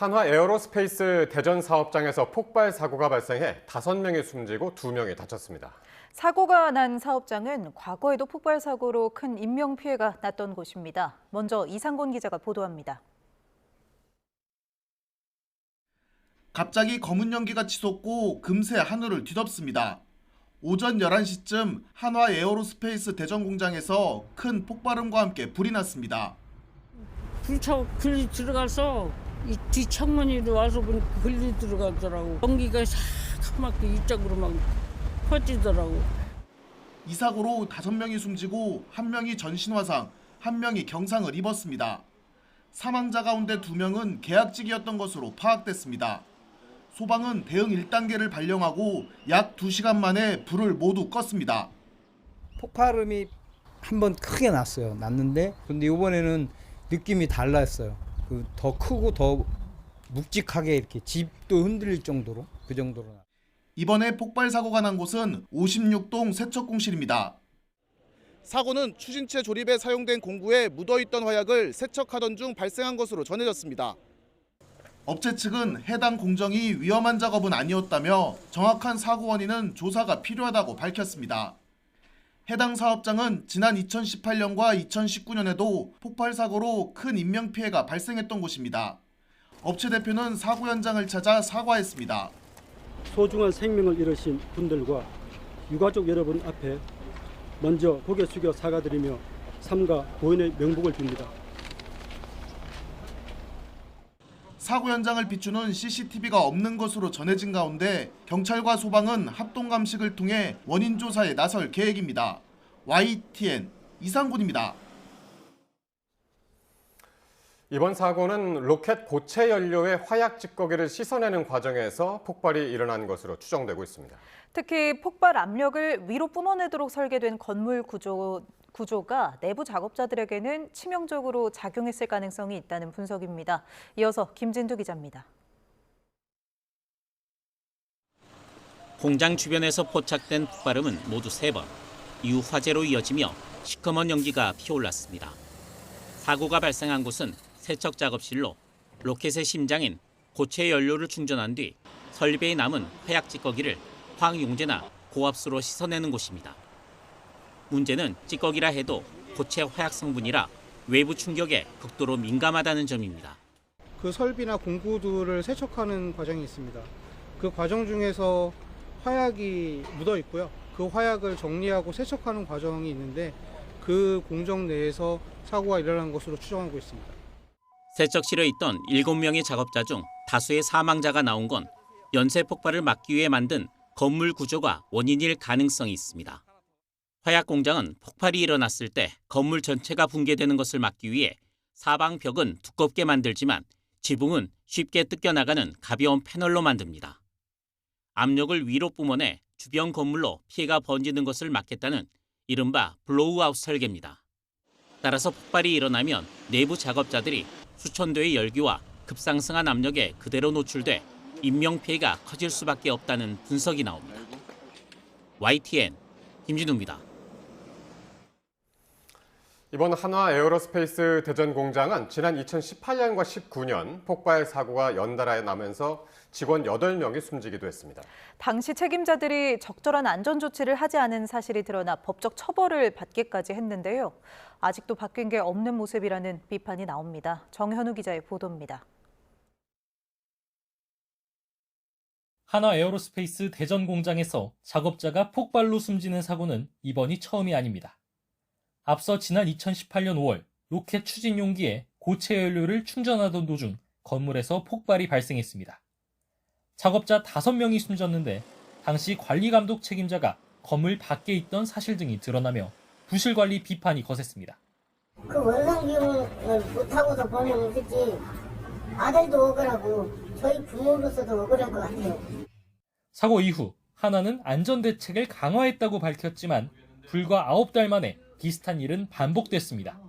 한화 에어로스페이스 대전 사업장에서 폭발 사고가 발생해 5명이 숨지고 2명이 다쳤습니다. 사고가 난 사업장은 과거에도 폭발 사고로 큰 인명피해가 났던 곳입니다. 먼저 이상곤 기자가 보도합니다. 갑자기 검은 연기가 치솟고 금세 하늘을 뒤덮습니다. 오전 11시쯤 한화 에어로스페이스 대전 공장에서 큰 폭발음과 함께 불이 났습니다. 불차 글리 들어가서 이 뒷창문으로 와서 보니까 글리 들어가더라고. 연기가 사카맣게 이쪽으로 막 퍼지더라고. 이 사고로 5명이 숨지고 1명이 전신 화상, 1명이 경상을 입었습니다. 사망자 가운데 2명은 계약직이었던 것으로 파악됐습니다. 소방은 대응 1단계를 발령하고 약 2시간 만에 불을 모두 껐습니다. 폭발음이 한번 크게 났는데 근데 이번에는 느낌이 달랐어요. 더 크고 더 묵직하게 이렇게 집도 흔들릴 정도로 그 정도로. 이번에 폭발 사고가 난 곳은 56동 세척공실입니다. 사고는 추진체 조립에 사용된 공구에 묻어있던 화약을 세척하던 중 발생한 것으로 전해졌습니다. 업체 측은 해당 공정이 위험한 작업은 아니었다며 정확한 사고 원인은 조사가 필요하다고 밝혔습니다. 해당 사업장은 지난 2018년과 2019년에도 폭발 사고로 큰 인명피해가 발생했던 곳입니다. 업체 대표는 사고 현장을 찾아 사과했습니다. 소중한 생명을 잃으신 분들과 유가족 여러분 앞에 먼저 고개 숙여 사과드리며 삼가 고인의 명복을 빕니다. 사고 현장을 비추는 CCTV가 없는 것으로 전해진 가운데 경찰과 소방은 합동 감식을 통해 원인 조사에 나설 계획입니다. YTN 이상곤입니다. 이번 사고는 로켓 고체 연료의 화약 찌꺼기를 씻어내는 과정에서 폭발이 일어난 것으로 추정되고 있습니다. 특히 폭발 압력을 위로 뿜어내도록 설계된 건물 구조가 내부 작업자들에게는 치명적으로 작용했을 가능성이 있다는 분석입니다. 이어서 김진두 기자입니다. 공장 주변에서 포착된 폭발음은 모두 3번, 이후 화재로 이어지며 시커먼 연기가 피어올랐습니다. 사고가 발생한 곳은 세척 작업실로 로켓의 심장인 고체 연료를 충전한 뒤 설비에 남은 화약 찌꺼기를 황용제나 고압수로 씻어내는 곳입니다. 문제는 찌꺼기라 해도 고체 화약 성분이라 외부 충격에 극도로 민감하다는 점입니다. 그 설비나 공구들을 세척하는 과정이 있습니다. 그 과정 중에서 화약이 묻어 있고요. 그 화약을 정리하고 세척하는 과정이 있는데 그 공정 내에서 사고가 일어난 것으로 추정하고 있습니다. 세척실에 있던 7명의 작업자 중 다수의 사망자가 나온 건 연쇄 폭발을 막기 위해 만든 건물 구조가 원인일 가능성이 있습니다. 화약 공장은 폭발이 일어났을 때 건물 전체가 붕괴되는 것을 막기 위해 사방 벽은 두껍게 만들지만 지붕은 쉽게 뜯겨나가는 가벼운 패널로 만듭니다. 압력을 위로 뿜어내 주변 건물로 피해가 번지는 것을 막겠다는 이른바 블로우아웃 설계입니다. 따라서 폭발이 일어나면 내부 작업자들이 수천 도의 열기와 급상승한 압력에 그대로 노출돼 인명피해가 커질 수밖에 없다는 분석이 나옵니다. YTN 김진우입니다. 이번 한화 에어로스페이스 대전 공장은 지난 2018년과 19년 폭발 사고가 연달아 나면서 직원 8명이 숨지기도 했습니다. 당시 책임자들이 적절한 안전 조치를 하지 않은 사실이 드러나 법적 처벌을 받기까지 했는데요. 아직도 바뀐 게 없는 모습이라는 비판이 나옵니다. 정현우 기자의 보도입니다. 한화 에어로스페이스 대전 공장에서 작업자가 폭발로 숨지는 사고는 이번이 처음이 아닙니다. 앞서 지난 2018년 5월 로켓 추진 용기에 고체 연료를 충전하던 도중 건물에서 폭발이 발생했습니다. 작업자 5명이 숨졌는데 당시 관리감독 책임자가 건물 밖에 있던 사실 등이 드러나며 부실관리 비판이 거셌습니다. 그 원상 비용을 못하고도 보면 웃겠지. 아들도 억울하고 저희 부모로서도 억울할 것 같아요. 사고 이후 한화는 안전대책을 강화했다고 밝혔지만 불과 9달 만에 비슷한 일은 반복됐습니다.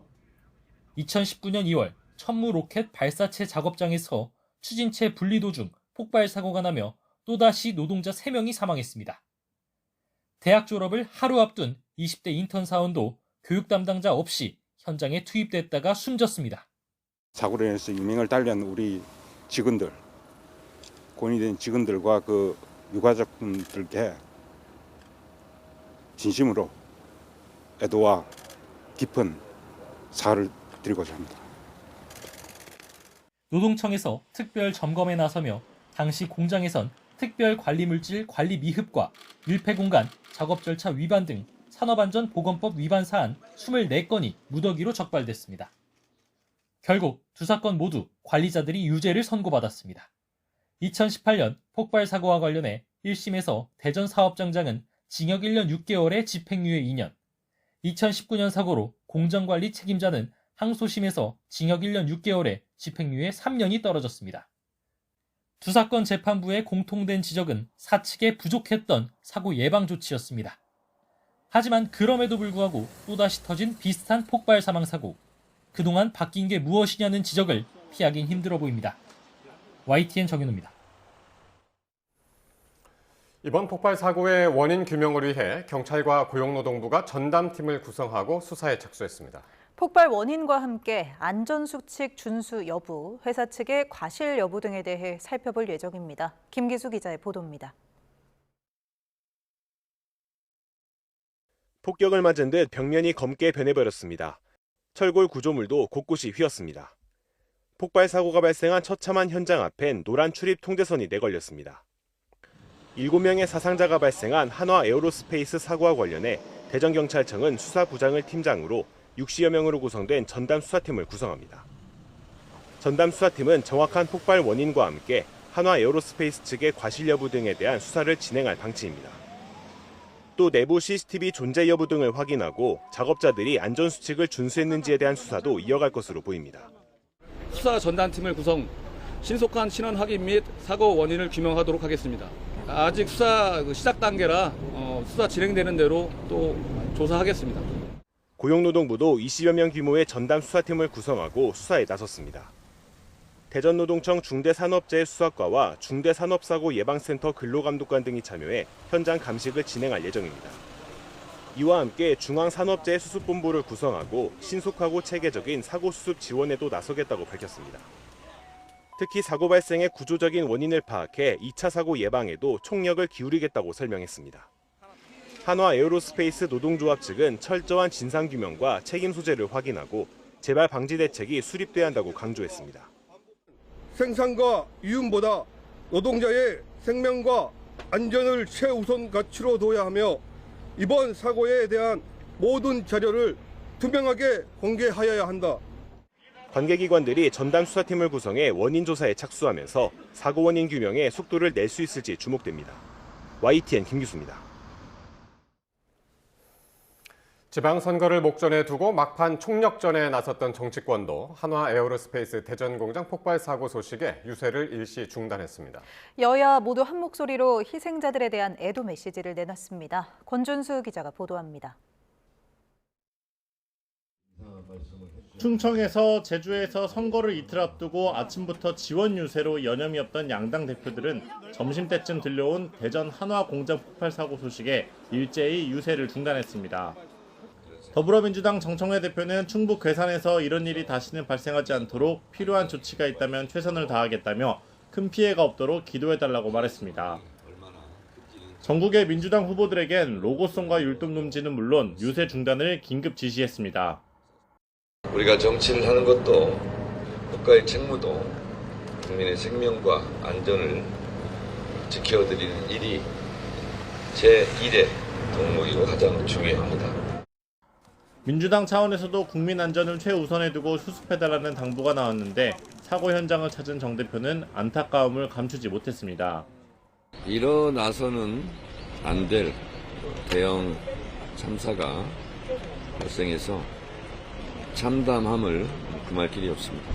2019년 2월 천무 로켓 발사체 작업장에서 추진체 분리 도중 폭발 사고가 나며 또다시 노동자 3명이 사망했습니다. 대학 졸업을 하루 앞둔 20대 인턴 사원도 교육 담당자 없이 현장에 투입됐다가 숨졌습니다. 사고로 인해서 유명을 달리한 우리 직원들, 고인이 된 직원들과 그 유가족분들께 진심으로 애도와 깊은 사과를 드리고자 합니다. 노동청에서 특별 점검에 나서며 당시 공장에선 특별 관리물질 관리 미흡과 밀폐공간, 작업 절차 위반 등 산업안전보건법 위반 사안 24건이 무더기로 적발됐습니다. 결국 두 사건 모두 관리자들이 유죄를 선고받았습니다. 2018년 폭발 사고와 관련해 1심에서 대전 사업장장은 징역 1년 6개월에 집행유예 2년, 2019년 사고로 공정관리 책임자는 항소심에서 징역 1년 6개월에 집행유예 3년이 떨어졌습니다. 두 사건 재판부의 공통된 지적은 사측에 부족했던 사고 예방 조치였습니다. 하지만 그럼에도 불구하고 또다시 터진 비슷한 폭발 사망 사고. 그동안 바뀐 게 무엇이냐는 지적을 피하긴 힘들어 보입니다. YTN 정윤우입니다. 이번 폭발 사고의 원인 규명을 위해 경찰과 고용노동부가 전담팀을 구성하고 수사에 착수했습니다. 폭발 원인과 함께 안전수칙 준수 여부, 회사 측의 과실 여부 등에 대해 살펴볼 예정입니다. 김기수 기자의 보도입니다. 폭격을 맞은 듯 벽면이 검게 변해버렸습니다. 철골 구조물도 곳곳이 휘었습니다. 폭발 사고가 발생한 처참한 현장 앞엔 노란 출입 통제선이 내걸렸습니다. 7명의 사상자가 발생한 한화 에어로스페이스 사고와 관련해 대전경찰청은 수사부장을 팀장으로 60여 명으로 구성된 전담 수사팀을 구성합니다. 전담 수사팀은 정확한 폭발 원인과 함께 한화 에어로스페이스 측의 과실 여부 등에 대한 수사를 진행할 방침입니다. 또 내부 CCTV 존재 여부 등을 확인하고 작업자들이 안전수칙을 준수했는지에 대한 수사도 이어갈 것으로 보입니다. 수사 전담팀을 구성, 신속한 신원 확인 및 사고 원인을 규명하도록 하겠습니다. 아직 수사 시작 단계라 수사 진행되는 대로 또 조사하겠습니다. 고용노동부도 20여 명 규모의 전담 수사팀을 구성하고 수사에 나섰습니다. 대전노동청 중대산업재해수사과와 중대산업사고 예방센터 근로감독관 등이 참여해 현장 감식을 진행할 예정입니다. 이와 함께 중앙산업재해수습본부를 구성하고 신속하고 체계적인 사고수습 지원에도 나서겠다고 밝혔습니다. 특히 사고 발생의 구조적인 원인을 파악해 2차 사고 예방에도 총력을 기울이겠다고 설명했습니다. 한화 에어로스페이스 노동조합 측은 철저한 진상규명과 책임 소재를 확인하고 재발 방지 대책이 수립돼야 한다고 강조했습니다. 생산과 이윤보다 노동자의 생명과 안전을 최우선 가치로 둬야 하며 이번 사고에 대한 모든 자료를 투명하게 공개하여야 한다. 관계기관들이 전담 수사팀을 구성해 원인 조사에 착수하면서 사고 원인 규명에 속도를 낼 수 있을지 주목됩니다. YTN 김규수입니다. 지방선거를 목전에 두고 막판 총력전에 나섰던 정치권도 한화 에어로스페이스 대전 공장 폭발 사고 소식에 유세를 일시 중단했습니다. 여야 모두 한 목소리로 희생자들에 대한 애도 메시지를 내놨습니다. 권준수 기자가 보도합니다. 충청에서 제주에서 선거를 이틀 앞두고 아침부터 지원 유세로 여념이 없던 양당 대표들은 점심때쯤 들려온 대전 한화 공장 폭발 사고 소식에 일제히 유세를 중단했습니다. 더불어민주당 정청래 대표는 충북 괴산에서 이런 일이 다시는 발생하지 않도록 필요한 조치가 있다면 최선을 다하겠다며 큰 피해가 없도록 기도해달라고 말했습니다. 전국의 민주당 후보들에겐 로고송과 율동 금지는 물론 유세 중단을 긴급 지시했습니다. 우리가 정치를 하는 것도 국가의 책무도 국민의 생명과 안전을 지켜드리는 일이 제1의 덕목이고 가장 중요합니다. 민주당 차원에서도 국민 안전을 최우선에 두고 수습해달라는 당부가 나왔는데 사고 현장을 찾은 정 대표는 안타까움을 감추지 못했습니다. 일어나서는 안 될 대형 참사가 발생해서 참담함을 금할 길이 없습니다.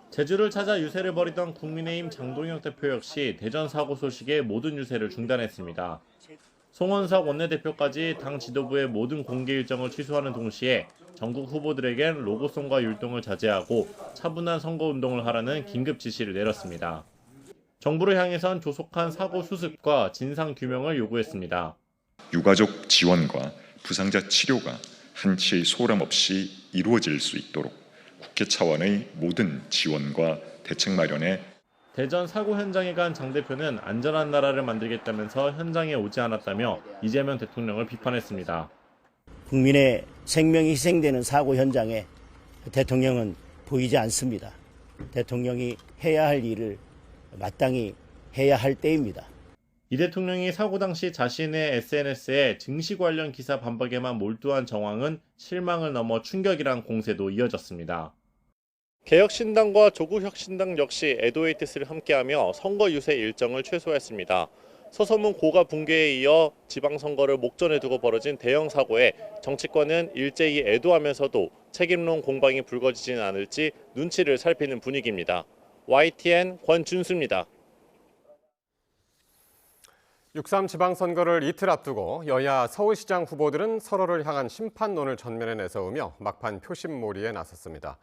제주를 찾아 유세를 벌이던 국민의힘 장동혁 대표 역시 대전 사고 소식에 모든 유세를 중단했습니다. 송원석 원내대표까지 당 지도부의 모든 공개 일정을 취소하는 동시에 전국 후보들에겐 로고송과 율동을 자제하고 차분한 선거운동을 하라는 긴급 지시를 내렸습니다. 정부를 향해선 조속한 사고 수습과 진상 규명을 요구했습니다. 유가족 지원과 부상자 치료가 한치의 소홀함 없이 이루어질 수 있도록 국회 차원의 모든 지원과 대책 마련에 대전 사고 현장에 간 장 대표는 안전한 나라를 만들겠다면서 현장에 오지 않았다며 이재명 대통령을 비판했습니다. 국민의 생명이 희생되는 사고 현장에 대통령은 보이지 않습니다. 대통령이 해야 할 일을 마땅히 해야 할 때입니다. 이 대통령이 사고 당시 자신의 SNS에 증시 관련 기사 반박에만 몰두한 정황은 실망을 넘어 충격이란 공세도 이어졌습니다. 개혁신당과 조국혁신당 역시 에도웨이티스를 함께하며 선거 유세 일정을 최소화했습니다. 서서문 고가 붕괴에 이어 지방선거를 목전에 두고 벌어진 대형 사고에 정치권은 일제히 애도하면서도 책임론 공방이 불거지지는 않을지 눈치를 살피는 분위기입니다. YTN 권준수입니다. 6.3 지방선거를 이틀 앞두고 여야 서울시장 후보들은 서로를 향한 심판론을 전면에 내세우며 막판 표심몰이에 나섰습니다.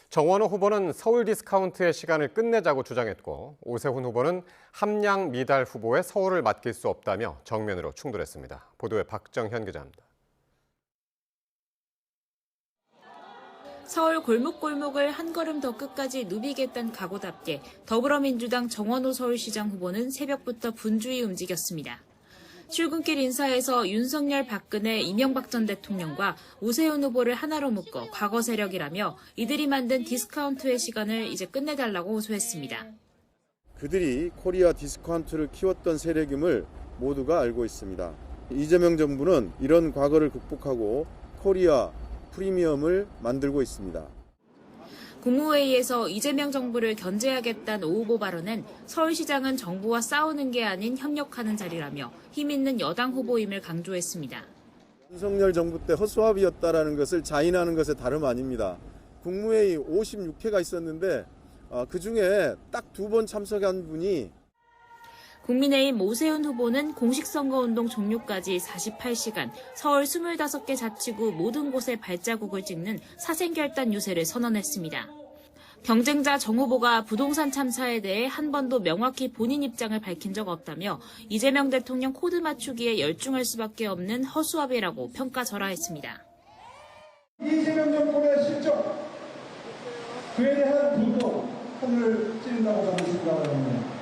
정원호 후보는 서울 디스카운트의 시간을 끝내자고 주장했고 오세훈 후보는 함량 미달 후보의 서울을 맡길 수 없다며 정면으로 충돌했습니다. 보도에 박정현 기자입니다. 서울 골목골목을 한 걸음 더 끝까지 누비겠다는 각오답게 더불어민주당 정원호 서울시장 후보는 새벽부터 분주히 움직였습니다. 출근길 인사에서 윤석열, 박근혜, 이명박 전 대통령과 오세훈 후보를 하나로 묶어 과거 세력이라며 이들이 만든 디스카운트의 시간을 이제 끝내달라고 호소했습니다. 그들이 코리아 디스카운트를 키웠던 세력임을 모두가 알고 있습니다. 이재명 정부는 이런 과거를 극복하고 코리아 프리미엄을 만들고 있습니다. 국무회의에서 이재명 정부를 견제하겠다는 오 후보 발언은 서울시장은 정부와 싸우는 게 아닌 협력하는 자리라며 힘 있는 여당 후보임을 강조했습니다. 윤석열 정부 때 허수아비였다라는 것을 자인하는 것에 다름 아닙니다. 국무회의 56회가 있었는데 그중에 딱 2번 참석한 분이 국민의힘 오세훈 후보는 공식 선거운동 종료까지 48시간 서울 25개 자치구 모든 곳에 발자국을 찍는 사생결단 유세를 선언했습니다. 경쟁자 정 후보가 부동산 참사에 대해 한 번도 명확히 본인 입장을 밝힌 적 없다며 이재명 대통령 코드 맞추기에 열중할 수밖에 없는 허수아비라고 평가절하했습니다. 이재명 정권의 실적, 그에 대한 분노, 하늘을 찌른다고 저는 생각합니다.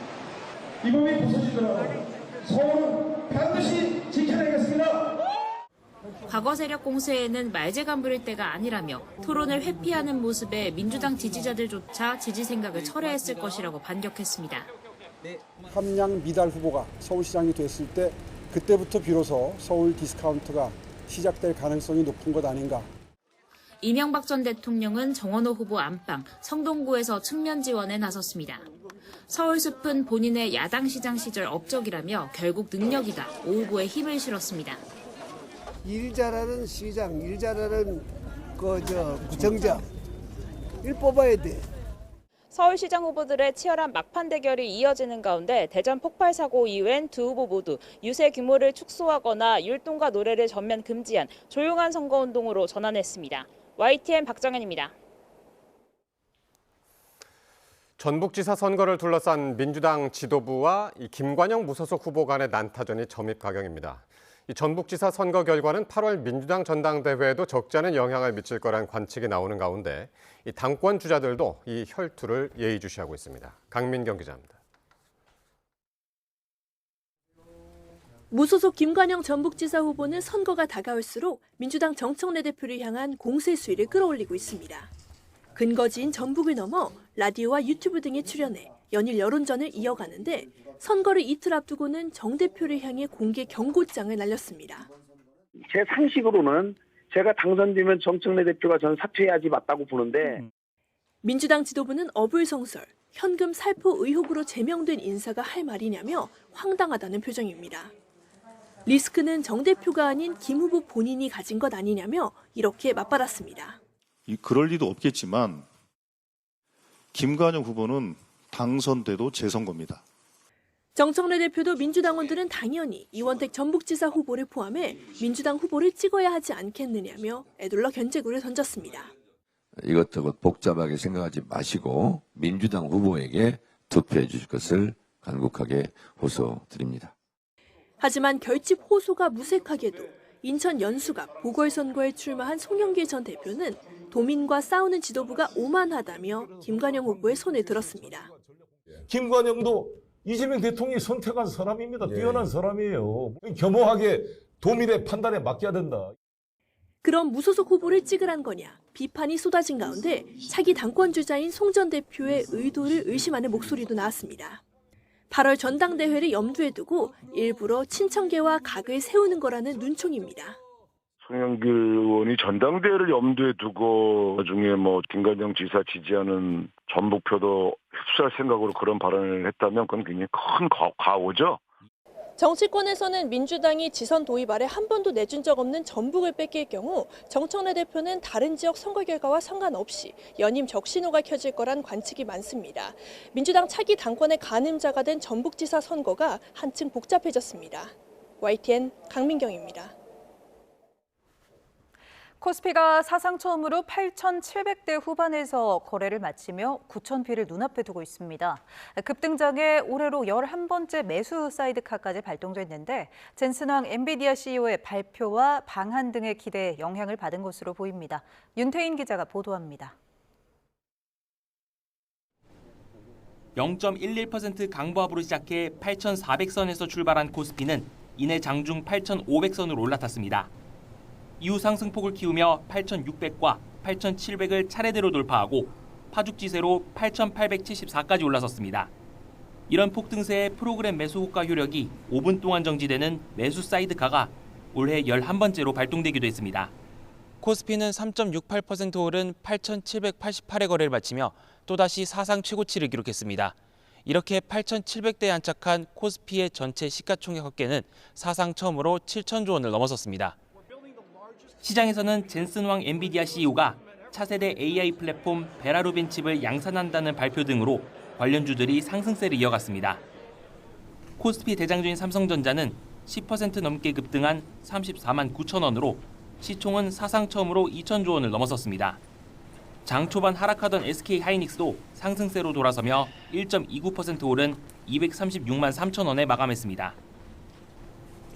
이 부분이 부서지더라도 서울은 반드시 지켜내겠습니다. 과거 세력 공세에는 말재간 부릴 때가 아니라며 토론을 회피하는 모습에 민주당 지지자들조차 지지 생각을 철회했을 것이라고 반격했습니다. 함량 미달 후보가 서울시장이 됐을 때 그때부터 비로소 서울 디스카운트가 시작될 가능성이 높은 것 아닌가. 이명박 전 대통령은 정원호 후보 안방 성동구에서 측면 지원에 나섰습니다. 서울숲은 본인의 야당시장 시절 업적이라며 결국 능력이다. 오 후보에 힘을 실었습니다. 일 잘하는 시장, 일 잘하는 구청장, 일 뽑아야 돼. 서울시장 후보들의 치열한 막판 대결이 이어지는 가운데 대전 폭발 사고 이후엔 두 후보 모두 유세 규모를 축소하거나 율동과 노래를 전면 금지한 조용한 선거운동으로 전환했습니다. YTN 박정현입니다. 전북지사 선거를 둘러싼 민주당 지도부와 김관영 무소속 후보 간의 난타전이 점입가경입니다. 이 전북지사 선거 결과는 8월 민주당 전당대회에도 적지 않은 영향을 미칠 거란 관측이 나오는 가운데 이 당권 주자들도 이 혈투를 예의주시하고 있습니다. 강민경 기자입니다. 무소속 김관영 전북지사 후보는 선거가 다가올수록 민주당 정청래 대표를 향한 공세 수위를 끌어올리고 있습니다. 근거지인 전북을 넘어 라디오와 유튜브 등에 출연해 연일 여론전을 이어가는데 선거를 이틀 앞두고는 정 대표를 향해 공개 경고장을 날렸습니다. 제 상식으로는 제가 당선되면 정청래 대표가 전 사퇴해야지 맞다고 보는데 민주당 지도부는 어불성설, 현금 살포 의혹으로 제명된 인사가 할 말이냐며 황당하다는 표정입니다. 리스크는 정 대표가 아닌 김 후보 본인이 가진 것 아니냐며 이렇게 맞받았습니다. 그럴 리도 없겠지만 김관영 후보는 당선돼도 재선거입니다. 정청래 대표도 민주당원들은 당연히 이원택 전북지사 후보를 포함해 민주당 후보를 찍어야 하지 않겠느냐며 애둘러 견제구를 던졌습니다. 이것저것 복잡하게 생각하지 마시고 민주당 후보에게 투표해 주실 것을 간곡하게 호소드립니다. 하지만 결집 호소가 무색하게도 인천 연수갑 보궐선거에 출마한 송영길 전 대표는 도민과 싸우는 지도부가 오만하다며 김관영 후보의 손을 들었습니다. 김관영도 이재명 대통령이 선택한 사람입니다. 뛰어난 사람이에요. 겸허하게 도민의 판단에 맡겨야 된다. 그럼 무소속 후보를 찍으란 거냐 비판이 쏟아진 가운데 차기 당권 주자인 송 전 대표의 의도를 의심하는 목소리도 나왔습니다. 8월 전당대회를 염두에 두고 일부러 친청계와 각을 세우는 거라는 눈총입니다. 송영길 의원이 전당대회를 염두에 두고 나중에 김관영 지사 지지하는 전북표도 흡수할 생각으로 그런 발언을 했다면 그건 굉장히 큰 과오죠. 정치권에서는 민주당이 지선 도입 아래 한 번도 내준 적 없는 전북을 뺏길 경우 정청래 대표는 다른 지역 선거 결과와 상관없이 연임 적신호가 켜질 거란 관측이 많습니다. 민주당 차기 당권의 가늠자가 된 전북지사 선거가 한층 복잡해졌습니다. YTN 강민경입니다. 코스피가 사상 처음으로 8,700대 후반에서 거래를 마치며 9,000피를 눈앞에 두고 있습니다. 급등장에 올해로 11번째 매수 사이드카까지 발동됐는데 젠슨왕 엔비디아 CEO의 발표와 방한 등의 기대에 영향을 받은 것으로 보입니다. 윤태인 기자가 보도합니다. 0.11% 강보합으로 시작해 8,400선에서 출발한 코스피는 이내 장중 8,500선으로 올라탔습니다. 이후 상승폭을 키우며 8,600과 8,700을 차례대로 돌파하고 파죽지세로 8,874까지 올라섰습니다. 이런 폭등세의 프로그램 매수 호가 효력이 5분 동안 정지되는 매수 사이드카가 올해 11번째로 발동되기도 했습니다. 코스피는 3.68% 오른 8,788의 거래를 마치며 또다시 사상 최고치를 기록했습니다. 이렇게 8,700대에 안착한 코스피의 전체 시가총액 합계는 사상 처음으로 7,000조 원을 넘어섰습니다. 시장에서는 젠슨왕 엔비디아 CEO가 차세대 AI 플랫폼 베라루빈 칩을 양산한다는 발표 등으로 관련주들이 상승세를 이어갔습니다. 코스피 대장주인 삼성전자는 10% 넘게 급등한 34만 9천 원으로 시총은 사상 처음으로 2,000조 원을 넘어섰습니다. 장 초반 하락하던 SK하이닉스도 상승세로 돌아서며 1.29% 오른 236만 3천 원에 마감했습니다.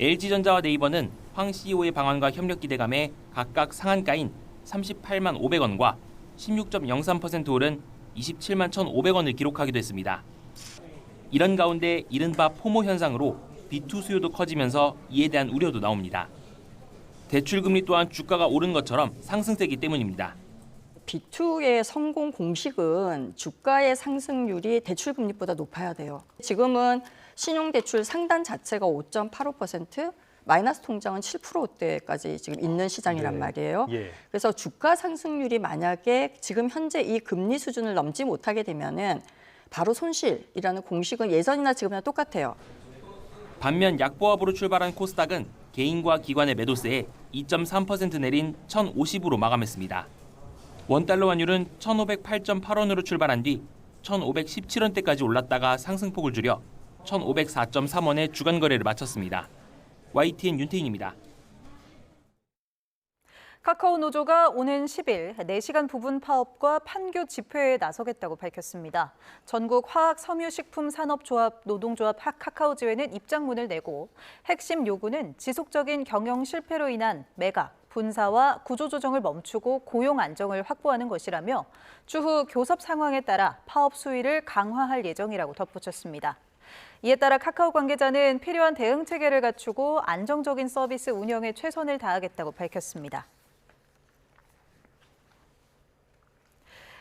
LG전자와 네이버는 황 CEO의 방안과 협력 기대감에 각각 상한가인 38만 500원과 16.03% 오른 27만 1,500원을 기록하기도 했습니다. 이런 가운데 이른바 포모 현상으로 B2 수요도 커지면서 이에 대한 우려도 나옵니다. 대출금리 또한 주가가 오른 것처럼 상승세이기 때문입니다. B2의 성공 공식은 주가의 상승률이 대출금리보다 높아야 돼요. 지금은 신용대출 상단 자체가 5.85%, 마이너스 통장은 7%대까지 지금 있는 시장이란 말이에요. 그래서 주가 상승률이 만약에 지금 현재 이 금리 수준을 넘지 못하게 되면은 바로 손실이라는 공식은 예전이나 지금이나 똑같아요. 반면 약보합으로 출발한 코스닥은 개인과 기관의 매도세에 2.3% 내린 1,050으로 마감했습니다. 원달러 환율은 1,508.8원으로 출발한 뒤 1,517원대까지 올랐다가 상승폭을 줄여 1,504.3원에 주간 거래를 마쳤습니다. YTN 윤태인입니다. 카카오 노조가 오는 10일 4시간 부분 파업과 판교 집회에 나서겠다고 밝혔습니다. 전국 화학섬유식품산업조합 노동조합 카카오지회는 입장문을 내고 핵심 요구는 지속적인 경영 실패로 인한 매각, 분사와 구조조정을 멈추고 고용 안정을 확보하는 것이라며 추후 교섭 상황에 따라 파업 수위를 강화할 예정이라고 덧붙였습니다. 이에 따라 카카오 관계자는 필요한 대응 체계를 갖추고 안정적인 서비스 운영에 최선을 다하겠다고 밝혔습니다.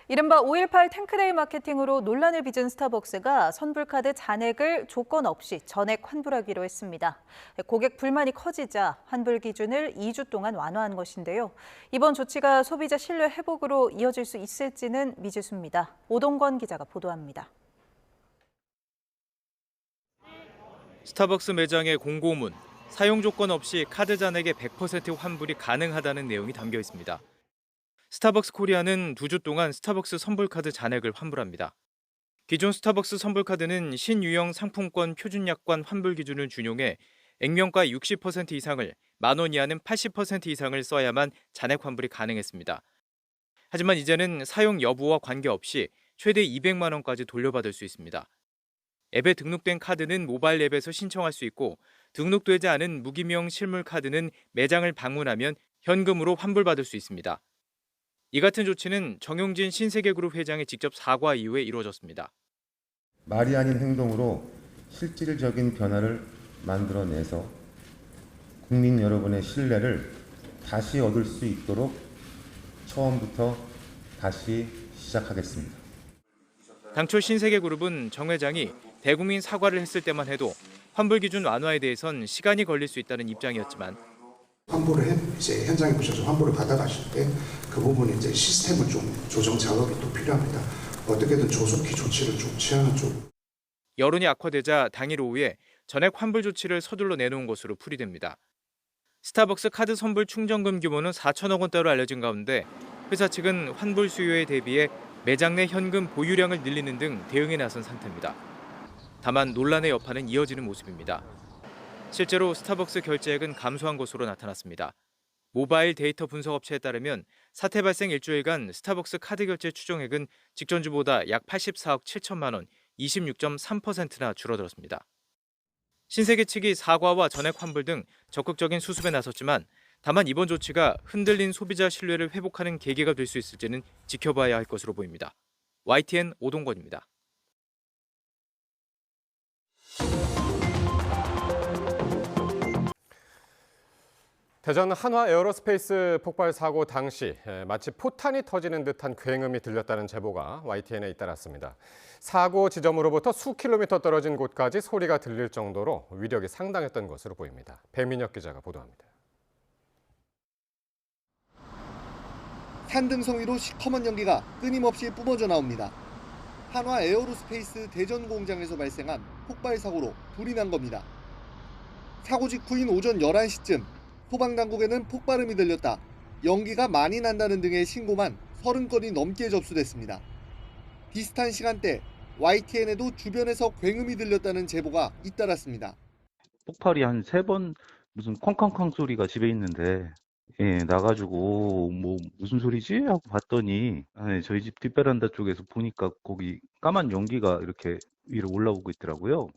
이른바 5.18 탱크데이 마케팅으로 논란을 빚은 스타벅스가 선불카드 잔액을 조건 없이 전액 환불하기로 했습니다. 고객 불만이 커지자 환불 기준을 2주 동안 완화한 것인데요. 이번 조치가 소비자 신뢰 회복으로 이어질 수 있을지는 미지수입니다. 오동건 기자가 보도합니다. 스타벅스 매장의 공고문, 사용 조건 없이 카드 잔액의 100% 환불이 가능하다는 내용이 담겨 있습니다. 스타벅스 코리아는 2주 동안 스타벅스 선불카드 잔액을 환불합니다. 기존 스타벅스 선불카드는 신유형 상품권 표준약관 환불 기준을 준용해 액면가 60% 이상을, 만원 이하는 80% 이상을 써야만 잔액 환불이 가능했습니다. 하지만 이제는 사용 여부와 관계없이 최대 200만 원까지 돌려받을 수 있습니다. 앱에 등록된 카드는 모바일 앱에서 신청할 수 있고 등록되지 않은 무기명 실물 카드는 매장을 방문하면 현금으로 환불받을 수 있습니다. 이 같은 조치는 정용진 신세계그룹 회장의 직접 사과 이후에 이루어졌습니다. 말이 아닌 행동으로 실질적인 변화를 만들어내서 국민 여러분의 신뢰를 다시 얻을 수 있도록 처음부터 다시 시작하겠습니다. 당초 신세계그룹은 정 회장이 대국민 사과를 했을 때만 해도 환불 기준 완화에 대해선 시간이 걸릴 수 있다는 입장이었지만 환불을 이제 현장에 보셔서 환불을 받아가실 때 그 부분에 이제 시스템을 좀 조정 작업이 또 필요합니다. 어떻게든 조속히 조치를 좀 취하는 쪽. 여론이 악화되자 당일 오후에 전액 환불 조치를 서둘러 내놓은 것으로 풀이됩니다. 스타벅스 카드 선불 충전금 규모는 4천억 원대로 알려진 가운데 회사 측은 환불 수요에 대비해 매장 내 현금 보유량을 늘리는 등 대응에 나선 상태입니다. 다만 논란의 여파는 이어지는 모습입니다. 실제로 스타벅스 결제액은 감소한 것으로 나타났습니다. 모바일 데이터 분석 업체에 따르면 사태 발생 일주일간 스타벅스 카드 결제 추정액은 직전주보다 약 84억 7천만 원, 26.3%나 줄어들었습니다. 신세계 측이 사과와 전액 환불 등 적극적인 수습에 나섰지만 다만 이번 조치가 흔들린 소비자 신뢰를 회복하는 계기가 될 수 있을지는 지켜봐야 할 것으로 보입니다. YTN 오동건입니다. 대전 한화 에어로스페이스 폭발 사고 당시 마치 포탄이 터지는 듯한 굉음이 들렸다는 제보가 YTN에 잇따랐습니다. 사고 지점으로부터 수 킬로미터 떨어진 곳까지 소리가 들릴 정도로 위력이 상당했던 것으로 보입니다. 배민혁 기자가 보도합니다. 산등성 위로 시커먼 연기가 끊임없이 뿜어져 나옵니다. 한화 에어로스페이스 대전 공장에서 발생한 폭발 사고로 불이 난 겁니다. 사고 직후인 오전 11시쯤 소방당국에는 폭발음이 들렸다, 연기가 많이 난다는 등의 신고만 30건이 넘게 접수됐습니다. 비슷한 시간대 YTN에도 주변에서 굉음이 들렸다는 제보가 잇따랐습니다. 폭발이 한 3번 무슨 쾅쾅쾅 소리가 집에 있는데 나가지고 뭐 무슨 소리지? 하고 봤더니 저희 집 뒷베란다 쪽에서 보니까 거기 까만 연기가 이렇게 위로 올라오고 있더라고요.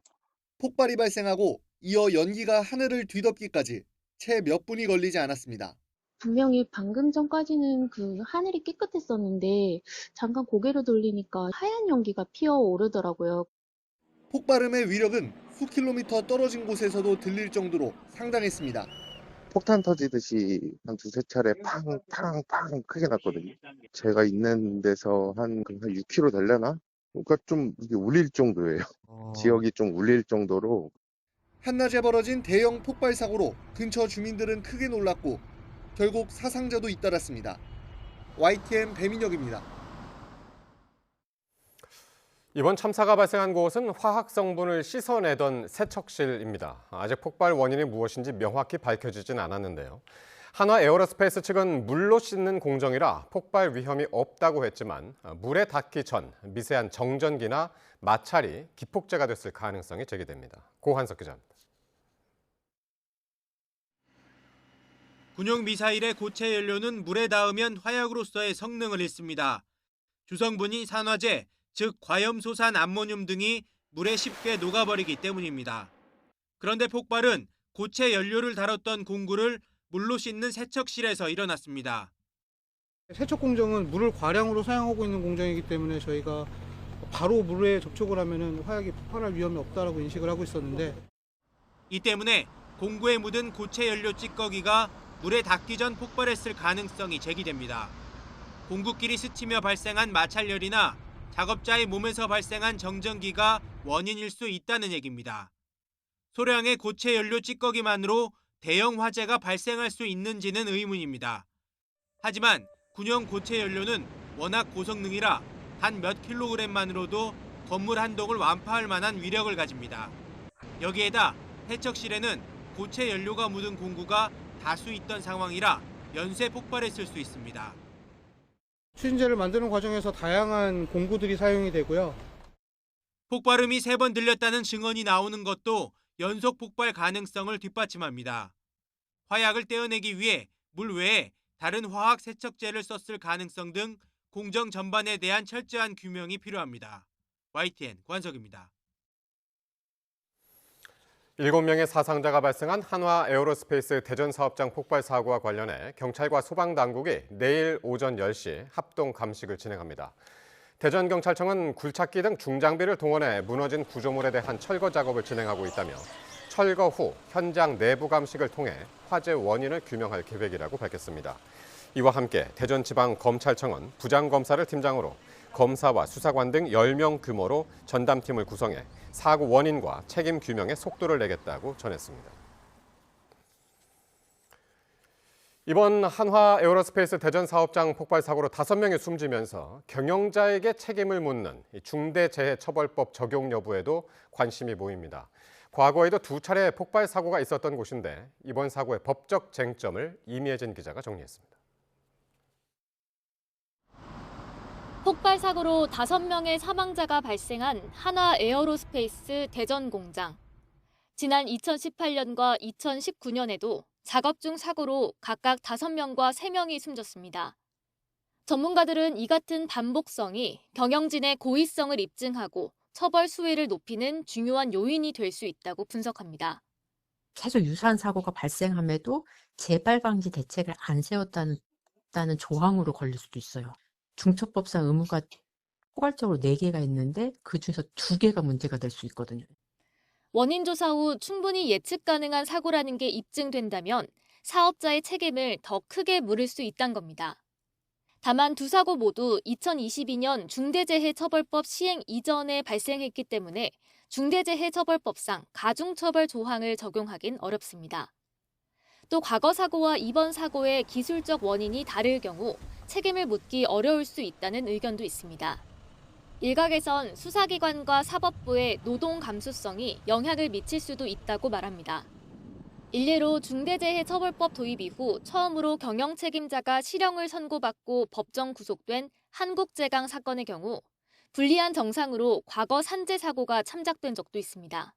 폭발이 발생하고 이어 연기가 하늘을 뒤덮기까지 채 몇 분이 걸리지 않았습니다. 분명히 방금 전까지는 그 하늘이 깨끗했었는데 잠깐 고개를 돌리니까 하얀 연기가 피어오르더라고요. 폭발음의 위력은 수 킬로미터 떨어진 곳에서도 들릴 정도로 상당했습니다. 폭탄 터지듯이 한 2-3차례 팡팡팡 크게 났거든요. 제가 있는 데서 한 6km 되려나? 그러니까 좀 이게 울릴 정도예요. 지역이 좀 울릴 정도로. 한낮에 벌어진 대형 폭발 사고로 근처 주민들은 크게 놀랐고 결국 사상자도 잇따랐습니다. YTN 배민혁입니다. 이번 참사가 발생한 곳은 화학 성분을 씻어내던 세척실입니다. 아직 폭발 원인이 무엇인지 명확히 밝혀지진 않았는데요. 한화 에어로스페이스 측은 물로 씻는 공정이라 폭발 위험이 없다고 했지만 물에 닿기 전 미세한 정전기나 마찰이 기폭제가 됐을 가능성이 제기됩니다. 고한석 기자입니다. 군용 미사일의 고체 연료는 물에 닿으면 화약으로서의 성능을 잃습니다. 주성분인 산화제, 즉 과염소산 암모늄 등이 물에 쉽게 녹아버리기 때문입니다. 그런데 폭발은 고체 연료를 다뤘던 공구를 물로 씻는 세척실에서 일어났습니다. 세척 공정은 물을 과량으로 사용하고 있는 공정이기 때문에 저희가 바로 물에 접촉을 하면 화약이 폭발할 위험이 없다라고 인식을 하고 있었는데, 이 때문에 공구에 묻은 고체 연료 찌꺼기가 물에 닿기 전 폭발했을 가능성이 제기됩니다. 공구끼리 스치며 발생한 마찰열이나 작업자의 몸에서 발생한 정전기가 원인일 수 있다는 얘기입니다. 소량의 고체 연료 찌꺼기만으로 대형 화재가 발생할 수 있는지는 의문입니다. 하지만 군용 고체 연료는 워낙 고성능이라 단 몇 킬로그램만으로도 건물 한 동을 완파할 만한 위력을 가집니다. 여기에다 세척실에는 고체 연료가 묻은 공구가 다수 있던 상황이라 연쇄 폭발했을 수 있습니다. 추진제를 만드는 과정에서 다양한 공구들이 사용이 되고요. 폭발음이 3번 들렸다는 증언이 나오는 것도 연속 폭발 가능성을 뒷받침합니다. 화약을 떼어내기 위해 물 외에 다른 화학 세척제를 썼을 가능성 등 공정 전반에 대한 철저한 규명이 필요합니다. YTN 관석입니다. 7명의 사상자가 발생한 한화 에어로스페이스 대전 사업장 폭발 사고와 관련해 경찰과 소방당국이 내일 오전 10시 합동 감식을 진행합니다. 대전경찰청은 굴착기 등 중장비를 동원해 무너진 구조물에 대한 철거 작업을 진행하고 있다며 철거 후 현장 내부 감식을 통해 화재 원인을 규명할 계획이라고 밝혔습니다. 이와 함께 대전지방검찰청은 부장검사를 팀장으로 검사와 수사관 등 10명 규모로 전담팀을 구성해 사고 원인과 책임 규명에 속도를 내겠다고 전했습니다. 이번 한화 에어로스페이스 대전 사업장 폭발 사고로 5명이 숨지면서 경영자에게 책임을 묻는 중대재해처벌법 적용 여부에도 관심이 모입니다. 과거에도 2차례 폭발 사고가 있었던 곳인데 이번 사고의 법적 쟁점을 이미혜진 기자가 정리했습니다. 폭발 사고로 5명의 사망자가 발생한 한화 에어로스페이스 대전 공장. 지난 2018년과 2019년에도 작업 중 사고로 각각 5명과 3명이 숨졌습니다. 전문가들은 이 같은 반복성이 경영진의 고의성을 입증하고 처벌 수위를 높이는 중요한 요인이 될 수 있다고 분석합니다. 계속 유사한 사고가 발생함에도 재발 방지 대책을 안 세웠다는 조항으로 걸릴 수도 있어요. 중처법상 의무가 포괄적으로 4개가 있는데 그중에서 2개가 문제가 될 수 있거든요. 원인 조사 후 충분히 예측 가능한 사고라는 게 입증된다면 사업자의 책임을 더 크게 물을 수 있다는 겁니다. 다만 두 사고 모두 2022년 중대재해처벌법 시행 이전에 발생했기 때문에 중대재해처벌법상 가중처벌 조항을 적용하긴 어렵습니다. 또 과거 사고와 이번 사고의 기술적 원인이 다를 경우 책임을 묻기 어려울 수 있다는 의견도 있습니다. 일각에선 수사기관과 사법부의 노동 감수성이 영향을 미칠 수도 있다고 말합니다. 일례로 중대재해처벌법 도입 이후 처음으로 경영 책임자가 실형을 선고받고 법정 구속된 한국제강 사건의 경우 불리한 정상으로 과거 산재 사고가 참작된 적도 있습니다.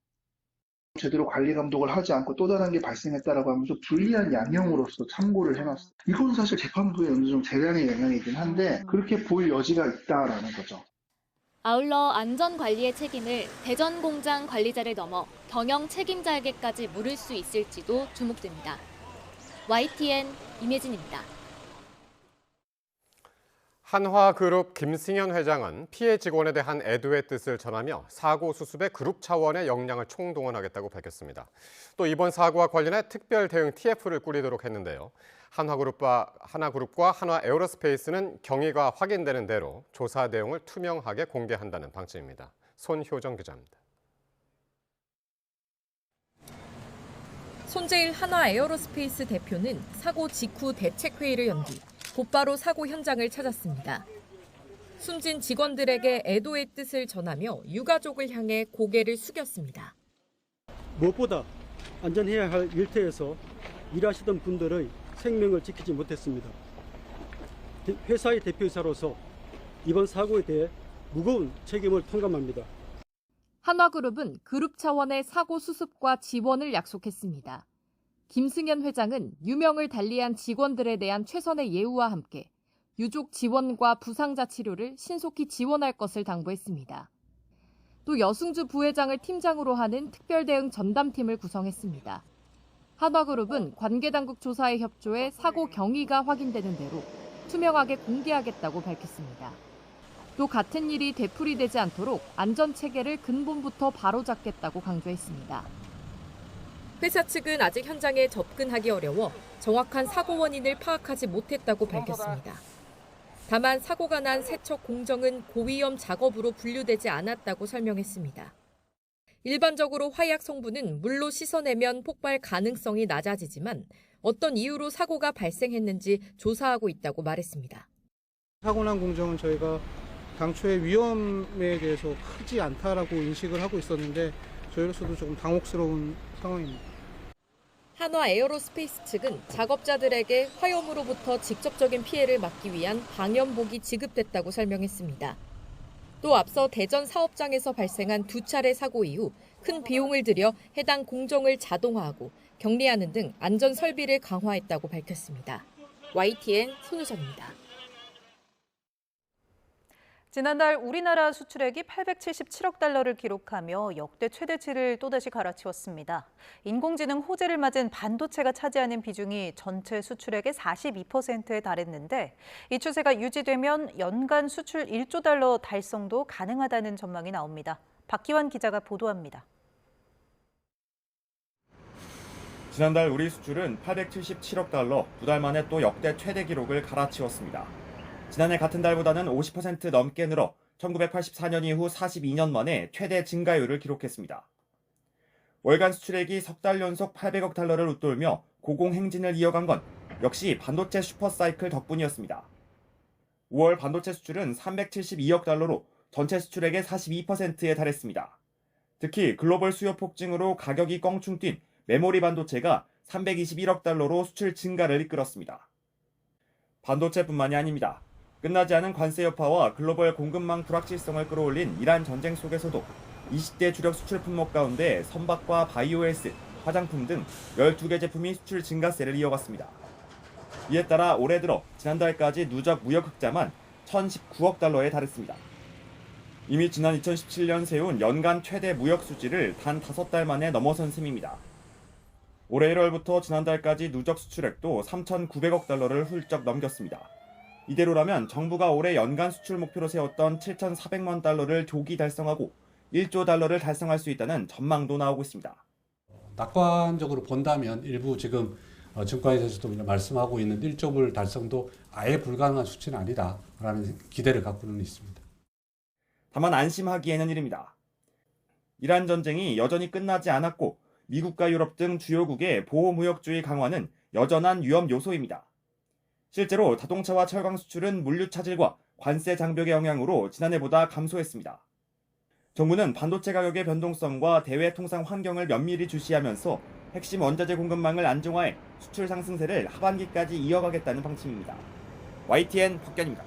제대로 관리 감독을 하지 않고 또 다른 게 발생했다라고 하면서 불리한 양형으로서 참고를 해놨어요. 이건 사실 재판부의 어느 정도 재량의 영향이긴 한데 그렇게 보일 여지가 있다라는 거죠. 아울러 안전관리의 책임을 대전 공장 관리자를 넘어 경영 책임자에게까지 물을 수 있을지도 주목됩니다. YTN 임혜진입니다. 한화그룹 김승현 회장은 피해 직원에 대한 애도의 뜻을 전하며 사고 수습에 그룹 차원의 역량을 총동원하겠다고 밝혔습니다. 또 이번 사고와 관련해 특별 대응 TF를 꾸리도록 했는데요. 하나그룹과 한화에어로스페이스는 경위가 확인되는 대로 조사 내용을 투명하게 공개한다는 방침입니다. 손효정 기자입니다. 손재일 한화에어로스페이스 대표는 사고 직후 대책회의를 연 뒤 곧바로 사고 현장을 찾았습니다. 숨진 직원들에게 애도의 뜻을 전하며 유가족을 향해 고개를 숙였습니다. 무엇보다 안전해야 할 일터에서 일하시던 분들의 생명을 지키지 못했습니다. 회사의 대표이사로서 이번 사고에 대해 무거운 책임을 통감합니다. 한화그룹은 그룹 차원의 사고 수습과 지원을 약속했습니다. 김승현 회장은 유명을 달리한 직원들에 대한 최선의 예우와 함께 유족 지원과 부상자 치료를 신속히 지원할 것을 당부했습니다. 또 여승주 부회장을 팀장으로 하는 특별대응 전담팀을 구성했습니다. 한화그룹은 관계당국 조사에 협조해 사고 경위가 확인되는 대로 투명하게 공개하겠다고 밝혔습니다. 또 같은 일이 되풀이되지 않도록 안전체계를 근본부터 바로잡겠다고 강조했습니다. 회사 측은 아직 현장에 접근하기 어려워 정확한 사고 원인을 파악하지 못했다고 밝혔습니다. 다만 사고가 난 세척 공정은 고위험 작업으로 분류되지 않았다고 설명했습니다. 일반적으로 화약 성분은 물로 씻어내면 폭발 가능성이 낮아지지만 어떤 이유로 사고가 발생했는지 조사하고 있다고 말했습니다. 사고 난 공정은 저희가 당초에 위험에 대해서 크지 않다라고 인식을 하고 있었는데 저희로서도 조금 당혹스러운 상황입니다. 한화에어로스페이스 측은 작업자들에게 화염으로부터 직접적인 피해를 막기 위한 방염복이 지급됐다고 설명했습니다. 또 앞서 대전 사업장에서 발생한 2차례 사고 이후 큰 비용을 들여 해당 공정을 자동화하고 격리하는 등 안전 설비를 강화했다고 밝혔습니다. YTN 손효정입니다. 지난달 우리나라 수출액이 877억 달러를 기록하며 역대 최대치를 또다시 갈아치웠습니다. 인공지능 호재를 맞은 반도체가 차지하는 비중이 전체 수출액의 42%에 달했는데 이 추세가 유지되면 연간 수출 1조 달러 달성도 가능하다는 전망이 나옵니다. 박기환 기자가 보도합니다. 지난달 우리 수출은 877억 달러, 2달 만에 또 역대 최대 기록을 갈아치웠습니다. 지난해 같은 달보다는 50% 넘게 늘어 1984년 이후 42년 만에 최대 증가율을 기록했습니다. 월간 수출액이 석 달 연속 800억 달러를 웃돌며 고공행진을 이어간 건 역시 반도체 슈퍼사이클 덕분이었습니다. 5월 반도체 수출은 372억 달러로 전체 수출액의 42%에 달했습니다. 특히 글로벌 수요 폭증으로 가격이 껑충 뛴 메모리 반도체가 321억 달러로 수출 증가를 이끌었습니다. 반도체뿐만이 아닙니다. 끝나지 않은 관세 여파와 글로벌 공급망 불확실성을 끌어올린 이란 전쟁 속에서도 20대 주력 수출 품목 가운데 선박과 바이오헬스, 화장품 등 12개 제품이 수출 증가세를 이어갔습니다. 이에 따라 올해 들어 지난달까지 누적 무역 흑자만 1,019억 달러에 달했습니다. 이미 지난 2017년 세운 연간 최대 무역 수지를 단 5달 만에 넘어선 셈입니다. 올해 1월부터 지난달까지 누적 수출액도 3,900억 달러를 훌쩍 넘겼습니다. 이대로라면 정부가 올해 연간 수출 목표로 세웠던 7,400만 달러를 조기 달성하고 1조 달러를 달성할 수 있다는 전망도 나오고 있습니다. 낙관적으로 본다면 일부 지금 증권에서도 말씀하고 있는 1조 불 달성도 아예 불가능한 수치는 아니다라는 기대를 갖고는 있습니다. 다만 안심하기에는 이릅니다. 이란 전쟁이 여전히 끝나지 않았고 미국과 유럽 등 주요국의 보호무역주의 강화는 여전한 위험 요소입니다. 실제로 자동차와 철강 수출은 물류 차질과 관세 장벽의 영향으로 지난해보다 감소했습니다. 정부는 반도체 가격의 변동성과 대외 통상 환경을 면밀히 주시하면서 핵심 원자재 공급망을 안정화해 수출 상승세를 하반기까지 이어가겠다는 방침입니다. YTN 박견입니다.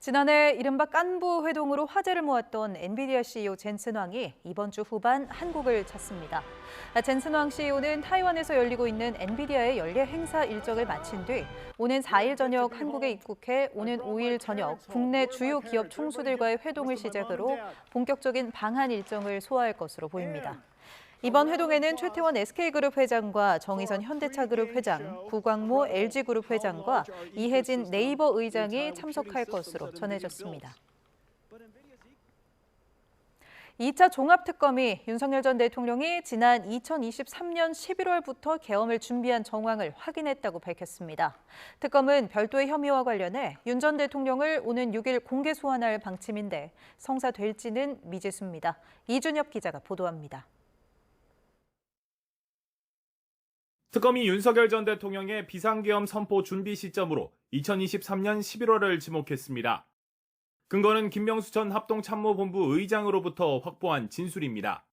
지난해 이른바 깐부 회동으로 화제를 모았던 엔비디아 CEO 젠슨 황이 이번 주 후반 한국을 찾습니다. 젠슨 황 CEO는 타이완에서 열리고 있는 엔비디아의 연례 행사 일정을 마친 뒤 오는 4일 저녁 한국에 입국해 오는 5일 저녁 국내 주요 기업 총수들과의 회동을 시작으로 본격적인 방한 일정을 소화할 것으로 보입니다. 이번 회동에는 최태원 SK그룹 회장과 정의선 현대차그룹 회장, 구광모 LG그룹 회장과 이혜진 네이버 의장이 참석할 것으로 전해졌습니다. 2차 종합특검이 윤석열 전 대통령이 지난 2023년 11월부터 계엄을 준비한 정황을 확인했다고 밝혔습니다. 특검은 별도의 혐의와 관련해 윤 전 대통령을 오는 6일 공개 소환할 방침인데 성사될지는 미지수입니다. 이준엽 기자가 보도합니다. 특검이 윤석열 전 대통령의 비상계엄 선포 준비 시점으로 2023년 11월을 지목했습니다. 근거는 김명수 전 합동참모본부 의장으로부터 확보한 진술입니다.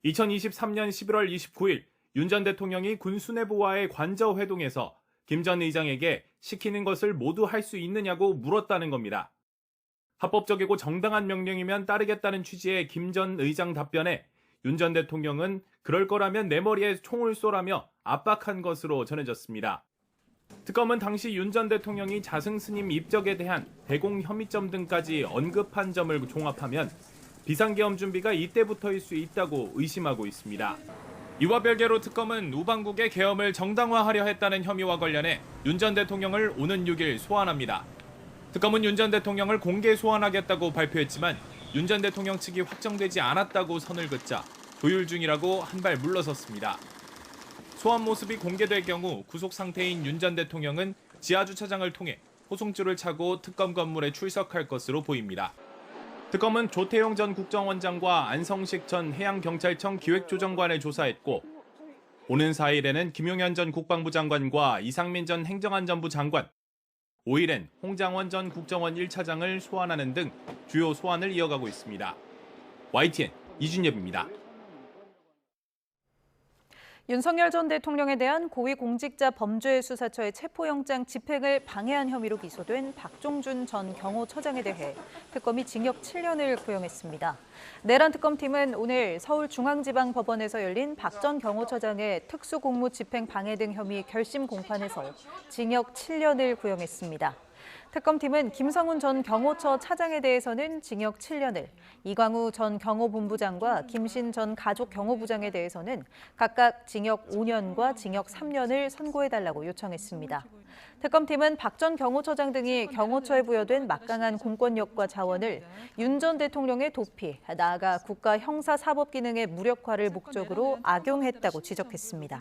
2023년 11월 29일 윤 전 대통령이 군 수뇌부와의 관저 회동에서 김 전 의장에게 시키는 것을 모두 할 수 있느냐고 물었다는 겁니다. 합법적이고 정당한 명령이면 따르겠다는 취지의 김 전 의장 답변에 윤 전 대통령은 그럴 거라면 내 머리에 총을 쏘라며 압박한 것으로 전해졌습니다. 특검은 당시 윤 전 대통령이 자승 스님 입적에 대한 대공 혐의점 등까지 언급한 점을 종합하면 비상계엄 준비가 이때부터일 수 있다고 의심하고 있습니다. 이와 별개로 특검은 우방국의 계엄을 정당화하려 했다는 혐의와 관련해 윤 전 대통령을 오는 6일 소환합니다. 특검은 윤 전 대통령을 공개 소환하겠다고 발표했지만 윤 전 대통령 측이 확정되지 않았다고 선을 긋자 조율 중이라고 한 발 물러섰습니다. 소환 모습이 공개될 경우 구속 상태인 윤 전 대통령은 지하주차장을 통해 호송줄을 차고 특검 건물에 출석할 것으로 보입니다. 특검은 조태용 전 국정원장과 안성식 전 해양경찰청 기획조정관을 조사했고 오는 4일에는 김용현 전 국방부 장관과 이상민 전 행정안전부 장관, 5일엔 홍장원 전 국정원 1차장을 소환하는 등 주요 소환을 이어가고 있습니다. YTN 이준엽입니다. 윤석열 전 대통령에 대한 고위공직자 범죄수사처의 체포영장 집행을 방해한 혐의로 기소된 박종준 전 경호처장에 대해 특검이 징역 7년을 구형했습니다. 내란 특검팀은 오늘 서울중앙지방법원에서 열린 박 전 경호처장의 특수공무 집행 방해 등 혐의 결심 공판에서 징역 7년을 구형했습니다. 특검팀은 김성훈 전 경호처 차장에 대해서는 징역 7년을, 이광우 전 경호본부장과 김신 전 가족경호부장에 대해서는 각각 징역 5년과 징역 3년을 선고해달라고 요청했습니다. 특검팀은 박 전 경호처장 등이 경호처에 부여된 막강한 공권력과 자원을 윤 전 대통령의 도피, 나아가 국가 형사사법 기능의 무력화를 목적으로 악용했다고 지적했습니다.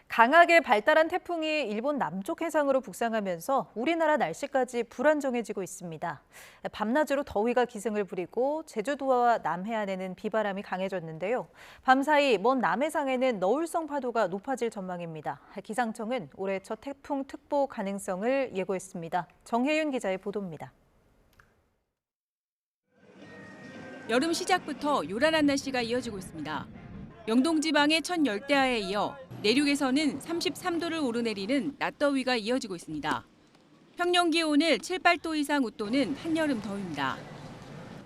강하게 발달한 태풍이 일본 남쪽 해상으로 북상하면서 우리나라 날씨까지 불안정해지고 있습니다. 밤낮으로 더위가 기승을 부리고 제주도와 남해안에는 비바람이 강해졌는데요. 밤사이 먼 남해상에는 너울성 파도가 높아질 전망입니다. 기상청은 올해 첫 태풍 특보 가능성을 예고했습니다. 정혜윤 기자의 보도입니다. 여름 시작부터 요란한 날씨가 이어지고 있습니다. 영동지방의 첫 열대야에 이어 내륙에서는 33도를 오르내리는 낮더위가 이어지고 있습니다. 평년 기온을 7, 8도 이상 웃도는 한여름 더위입니다.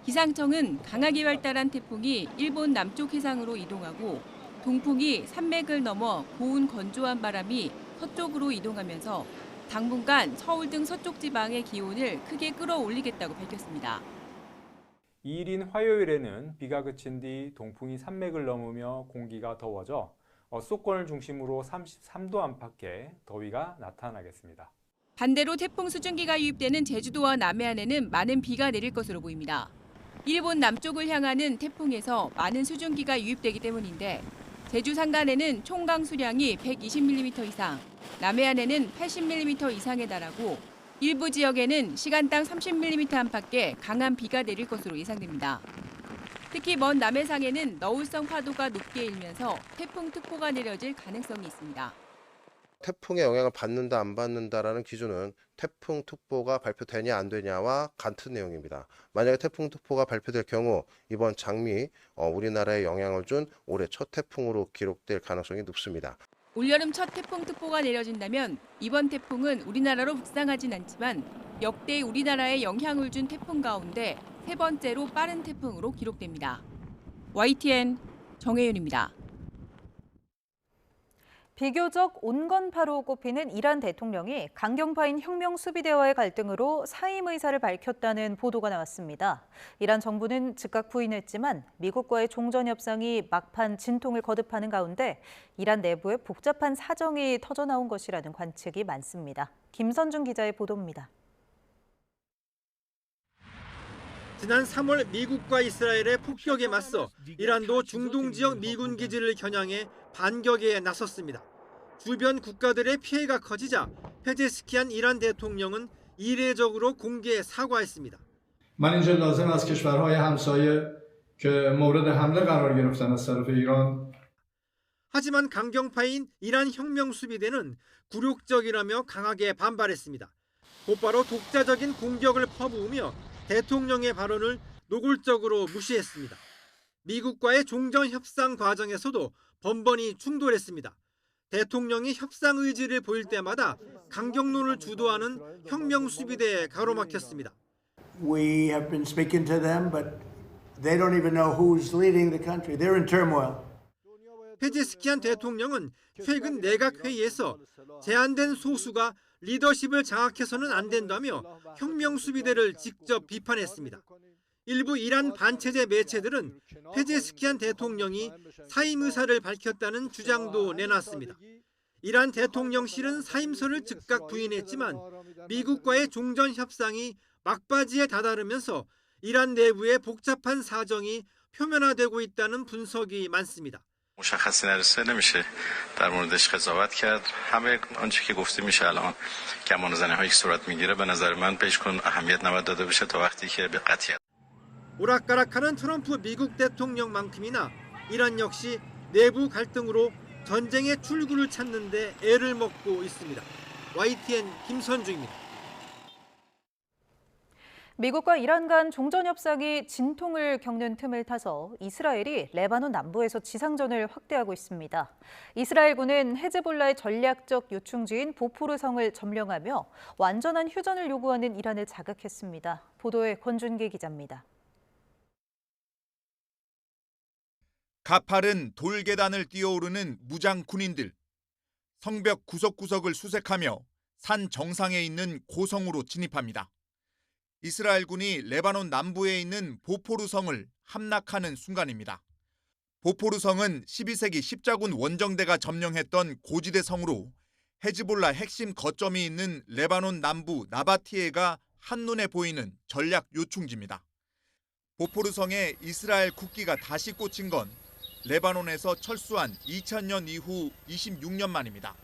기상청은 강하게 발달한 태풍이 일본 남쪽 해상으로 이동하고 동풍이 산맥을 넘어 고운 건조한 바람이 서쪽으로 이동하면서 당분간 서울 등 서쪽 지방의 기온을 크게 끌어올리겠다고 밝혔습니다. 2일인 화요일에는 비가 그친 뒤 동풍이 산맥을 넘으며 공기가 더워져 수도권을 중심으로 33도 안팎의 더위가 나타나겠습니다. 반대로 태풍 수증기가 유입되는 제주도와 남해안에는 많은 비가 내릴 것으로 보입니다. 일본 남쪽을 향하는 태풍에서 많은 수증기가 유입되기 때문인데 제주 산간에는 총 강수량이 120mm 이상, 남해안에는 80mm 이상에 달하고 일부 지역에는 시간당 30mm 안팎의 강한 비가 내릴 것으로 예상됩니다. 특히 먼 남해상에는 너울성 파도가 높게 일면서 태풍 특보가 내려질 가능성이 있습니다. 태풍의 영향을 받는다 안 받는다라는 기준은 태풍 특보가 발표되냐 안 되냐와 같은 내용입니다. 만약에 태풍 특보가 발표될 경우 이번 장미 우리나라에 영향을 준 올해 첫 태풍으로 기록될 가능성이 높습니다. 올여름 첫 태풍 특보가 내려진다면 이번 태풍은 우리나라로 북상하진 않지만 역대 우리나라에 영향을 준 태풍 가운데 세 번째로 빠른 태풍으로 기록됩니다. YTN 정혜윤입니다. 비교적 온건파로 꼽히는 이란 대통령이 강경파인 혁명수비대와의 갈등으로 사임 의사를 밝혔다는 보도가 나왔습니다. 이란 정부는 즉각 부인했지만 미국과의 종전 협상이 막판 진통을 거듭하는 가운데 이란 내부에 복잡한 사정이 터져나온 것이라는 관측이 많습니다. 김선중 기자의 보도입니다. 지난 3월 미국과 이스라엘의 폭격에 맞서 이란도 중동 지역 미군 기지를 겨냥해 반격에 나섰습니다. 주변 국가들의 피해가 커지자 페제스키안 이란 대통령은 이례적으로 공개 사과했습니다. من اینجا لازم است کشورهای همسایه که مورد حمله قرار گرفتن از طرف ایران 하지만 강경파인 이란 혁명수비대는 굴욕적이라며 강하게 반발했습니다. 곧바로 독자적인 공격을 퍼부으며 대통령의 발언을 노골적으로 무시했습니다. 미국과의 종전 협상 과정에서도 번번이 충돌했습니다. 대통령이 협상 의지를 보일 때마다 강경론을 주도하는 혁명수비대에 가로막혔습니다. We have been speaking to them, but they don't even know who's leading the country. They're in turmoil. 페제스키안 대통령은 최근 내각 회의에서 제한된 소수가 리더십을 장악해서는 안 된다며 혁명수비대를 직접 비판했습니다. 일부 이란 반체제 매체들은 페제스키안 대통령이 사임 의사를 밝혔다는 주장도 내놨습니다. 이란 대통령실은 사임서를 즉각 부인했지만 미국과의 종전 협상이 막바지에 다다르면서 이란 내부의 복잡한 사정이 표면화되고 있다는 분석이 많습니다. مشخصی نرسه نمیشه در موردش قضاوت کرد. همه آنچه که گفته میشه الان کمان زنی هایی که صورت میگیره به نظر من بهش کن اهمیت نباید داده بشه تا وقتی که به قطعیت. 오락가락하는 트럼프 미국 대통령만큼이나 이란 역시 내부 갈등으로 전쟁의 출구를 찾는 데 애를 먹고 있습니다. YTN 김선중입니다. 미국과 이란 간 종전 협상이 진통을 겪는 틈을 타서 이스라엘이 레바논 남부에서 지상전을 확대하고 있습니다. 이스라엘군은 헤즈볼라의 전략적 요충지인 보포르성을 점령하며 완전한 휴전을 요구하는 이란을 자극했습니다. 보도에 권준기 기자입니다. 가파른 돌계단을 뛰어오르는 무장 군인들. 성벽 구석구석을 수색하며 산 정상에 있는 고성으로 진입합니다. 이스라엘군이 레바논 남부에 있는 보포르 성을 함락하는 순간입니다. 보포르 성은 12세기 십자군 원정대가 점령했던 고지대 성으로 헤즈볼라 핵심 거점이 있는 레바논 남부 나바티에가 한눈에 보이는 전략 요충지입니다. 보포르 성에 이스라엘 국기가 다시 꽂힌 건 레바논에서 철수한 2000년 이후 26년 만입니다.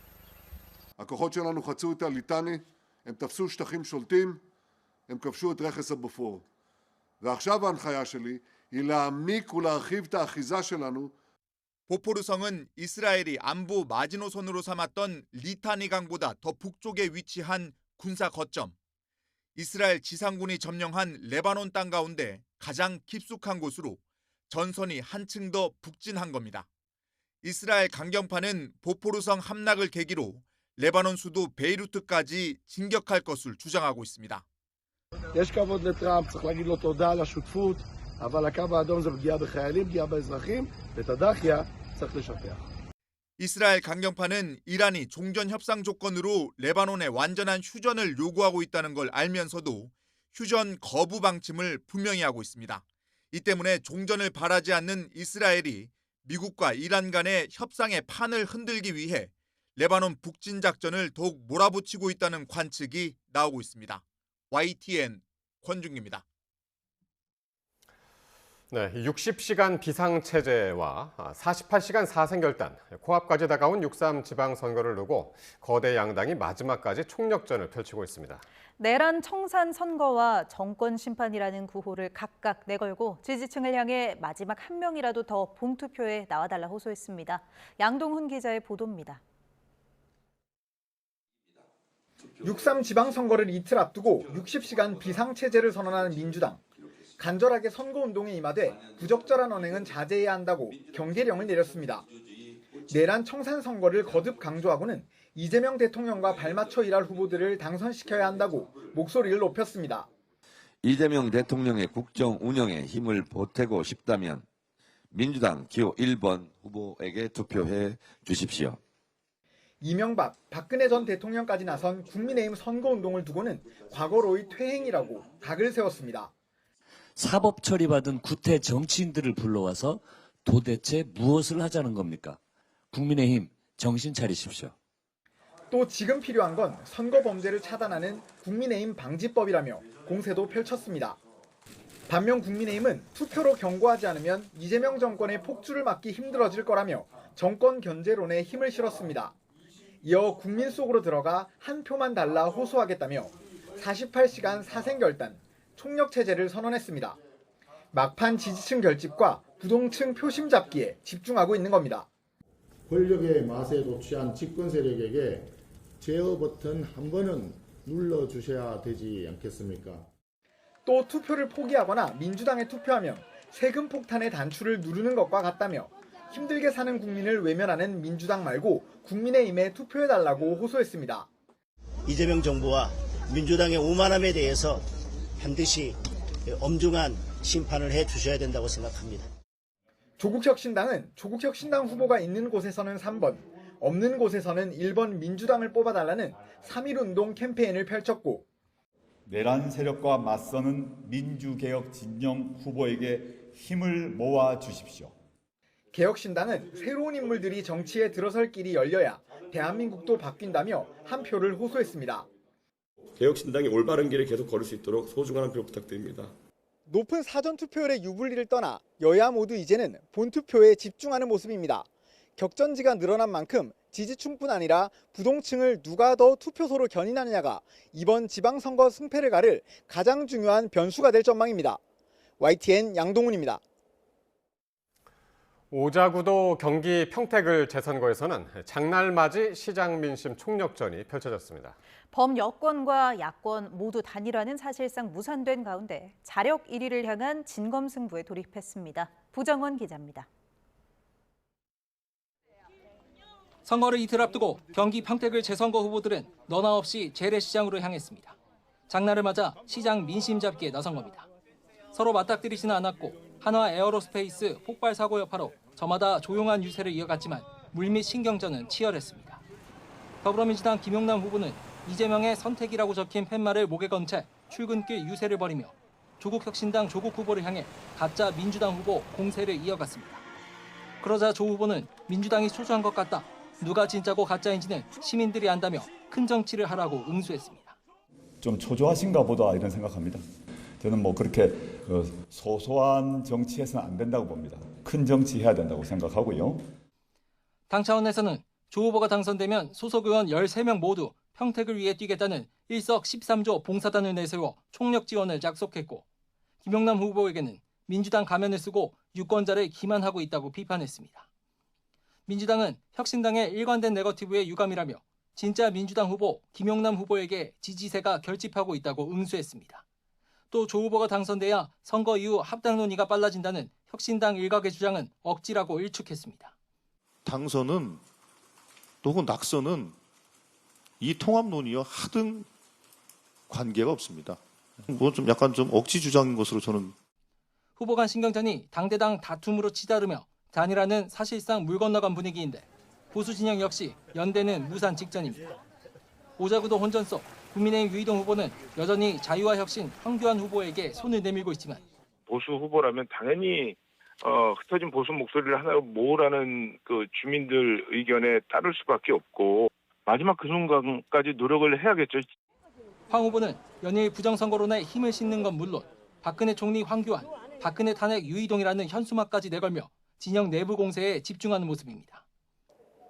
הכוחות שלנו חצו את הליטני, הם תפסו שטחים שולטים, הם כבשו את רכס הבופור. ועכשיו ההנחיה שלי היא להעמיק ולהרחיב את האחיזה שלנו. 보포르 성은 이스라엘이 안보 마지노선으로 삼았던 리타니 강보다 더 북쪽에 위치한 군사 거점. 이스라엘 지상군이 점령한 레바논 땅 가운데 가장 깊숙한 곳으로 전선이 한층 더 북진한 겁니다. 이스라엘 강경파는 보포르 성 함락을 계기로 레바논 수도 베이루트까지 진격할 것을 주장하고 있습니다. יש כבוד לטראמפ, צריך להגיד לו תודה על השותפות, אבל הקו האדום זה פגיעה בחיילים, פגיעה באזרחים, ואת הדחיה צריך לשטח. 이스라엘 강경파는 이란이 종전 협상 조건으로 레바논의 완전한 휴전을 요구하고 있다는 걸 알면서도 휴전 거부 방침을 분명히 하고 있습니다. 이 때문에 종전을 바라지 않는 이스라엘이 미국과 이란 간의 협상의 판을 흔들기 위해 레바논 북진 작전을 더욱 몰아붙이고 있다는 관측이 나오고 있습니다. YTN 권중기입니다. 네, 60시간 비상체제와 48시간 사생결단, 코앞까지 다가온 6.3 지방선거를 두고 거대 양당이 마지막까지 총력전을 펼치고 있습니다. 내란 청산 선거와 정권 심판이라는 구호를 각각 내걸고 지지층을 향해 마지막 한 명이라도 더 본투표에 나와달라 호소했습니다. 양동훈 기자의 보도입니다. 6.3 지방선거를 이틀 앞두고 60시간 비상체제를 선언하는 민주당. 간절하게 선거운동에 임하되 부적절한 언행은 자제해야 한다고 경계령을 내렸습니다. 내란 청산 선거를 거듭 강조하고는 이재명 대통령과 발맞춰 일할 후보들을 당선시켜야 한다고 목소리를 높였습니다. 이재명 대통령의 국정 운영에 힘을 보태고 싶다면 민주당 기호 1번 후보에게 투표해 주십시오. 이명박, 박근혜 전 대통령까지 나선 국민의힘 선거운동을 두고는 과거로의 퇴행이라고 각을 세웠습니다. 사법 처리받은 구태 정치인들을 불러와서 도대체 무엇을 하자는 겁니까? 국민의힘 정신 차리십시오. 또 지금 필요한 건 선거 범죄를 차단하는 국민의힘 방지법이라며 공세도 펼쳤습니다. 반면 국민의힘은 투표로 경고하지 않으면 이재명 정권의 폭주를 막기 힘들어질 거라며 정권 견제론에 힘을 실었습니다. 이어 국민 속으로 들어가 한 표만 달라 호소하겠다며 48시간 사생결단, 총력체제를 선언했습니다. 막판 지지층 결집과 부동층 표심 잡기에 집중하고 있는 겁니다. 권력의 맛에 도취한 집권 세력에게 제어 버튼 한 번은 눌러주셔야 되지 않겠습니까? 또 투표를 포기하거나 민주당에 투표하면 세금 폭탄의 단추를 누르는 것과 같다며 힘들게 사는 국민을 외면하는 민주당 말고 국민의힘에 투표해달라고 호소했습니다. 이재명 정부와 민주당의 오만함에 대해서 반드시 엄중한 심판을 해주셔야 된다고 생각합니다. 조국혁신당은 조국혁신당 후보가 있는 곳에서는 3번, 없는 곳에서는 1번 민주당을 뽑아달라는 3.1운동 캠페인을 펼쳤고 내란 세력과 맞서는 민주개혁 진영 후보에게 힘을 모아 주십시오. 개혁신당은 새로운 인물들이 정치에 들어설 길이 열려야 대한민국도 바뀐다며 한 표를 호소했습니다. 개혁신당이 올바른 길을 계속 걸을 수 있도록 소중한 한 표 부탁드립니다. 높은 사전투표율의 유불리를 떠나 여야 모두 이제는 본투표에 집중하는 모습입니다. 격전지가 늘어난 만큼 지지층뿐 아니라 부동층을 누가 더 투표소로 견인하느냐가 이번 지방선거 승패를 가를 가장 중요한 변수가 될 전망입니다. YTN 양동훈입니다. 오자구도 경기 평택을 재선거에서는 장날맞이 시장 민심 총력전이 펼쳐졌습니다. 범여권과 야권 모두 단일화는 사실상 무산된 가운데 자력 1위를 향한 진검승부에 돌입했습니다. 부정원 기자입니다. 선거를 이틀 앞두고 경기 평택을 재선거 후보들은 너나 없이 재래시장으로 향했습니다. 장날을 맞아 시장 민심 잡기에 나선 겁니다. 서로 맞닥뜨리지는 않았고 한화 에어로스페이스 폭발 사고 여파로 저마다 조용한 유세를 이어갔지만 물밑 신경전은 치열했습니다. 더불어민주당 김용남 후보는 이재명의 선택이라고 적힌 팻말을 목에 건 채 출근길 유세를 벌이며 조국혁신당 조국 후보를 향해 가짜 민주당 후보 공세를 이어갔습니다. 그러자 조 후보는 민주당이 소주한 것 같다. 누가 진짜고 가짜인지는 시민들이 안다며 큰 정치를 하라고 응수했습니다. 좀 초조하신가 보다 이런 생각합니다. 저는 뭐 그렇게 소소한 정치해서는 안 된다고 봅니다. 큰 정치 해야 된다고 생각하고요. 당 차원에서는 조 후보가 당선되면 소속 의원 13명 모두 평택을 위해 뛰겠다는 일석 13조 봉사단을 내세워 총력 지원을 약속했고 김용남 후보에게는 민주당 가면을 쓰고 유권자를 기만하고 있다고 비판했습니다. 민주당은 혁신당의 일관된 네거티브에 유감이라며 진짜 민주당 후보 김용남 후보에게 지지세가 결집하고 있다고 응수했습니다. 또 조 후보가 당선돼야 선거 이후 합당 논의가 빨라진다는 혁신당 일각의 주장은 억지라고 일축했습니다. 당선은 또는 낙선은 이 통합 논의와 하등 관계가 없습니다. 뭐 좀 약간 좀 억지 주장인 것으로 저는. 후보 간 신경전이 당대당 다툼으로 치달으며 단일화는 사실상 물 건너간 분위기인데 보수 진영 역시 연대는 무산 직전입니다. 오자구도 혼전 속 국민의힘 유이동 후보는 여전히 자유와 혁신 황교안 후보에게 손을 내밀고 있지만 보수 후보라면 당연히 흩어진 보수 목소리를 하나 모으라는 그 주민들 의견에 따를 수밖에 없고 마지막 그 순간까지 노력을 해야겠죠. 황 후보는 연일 부정선거론에 힘을 싣는 건 물론 박근혜 총리 황교안, 박근혜 탄핵 유이동이라는 현수막까지 내걸며 진영 내부 공세에 집중하는 모습입니다.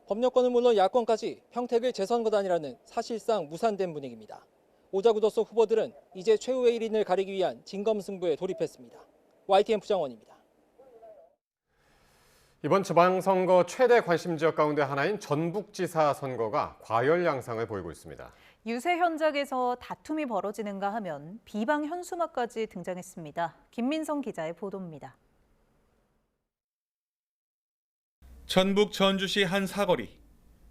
법여권은 물론 야권까지 평택을 재선거단이라는 사실상 무산된 분위기입니다. 오자구도 속 후보들은 이제 최후의 1인을 가리기 위한 진검승부에 돌입했습니다. YTN 부장원입니다. 이번 지방선거 최대 관심 지역 가운데 하나인 전북지사 선거가 과열 양상을 보이고 있습니다. 유세 현장에서 다툼이 벌어지는가 하면 비방 현수막까지 등장했습니다. 김민성 기자의 보도입니다. 전북 전주시 한 사거리.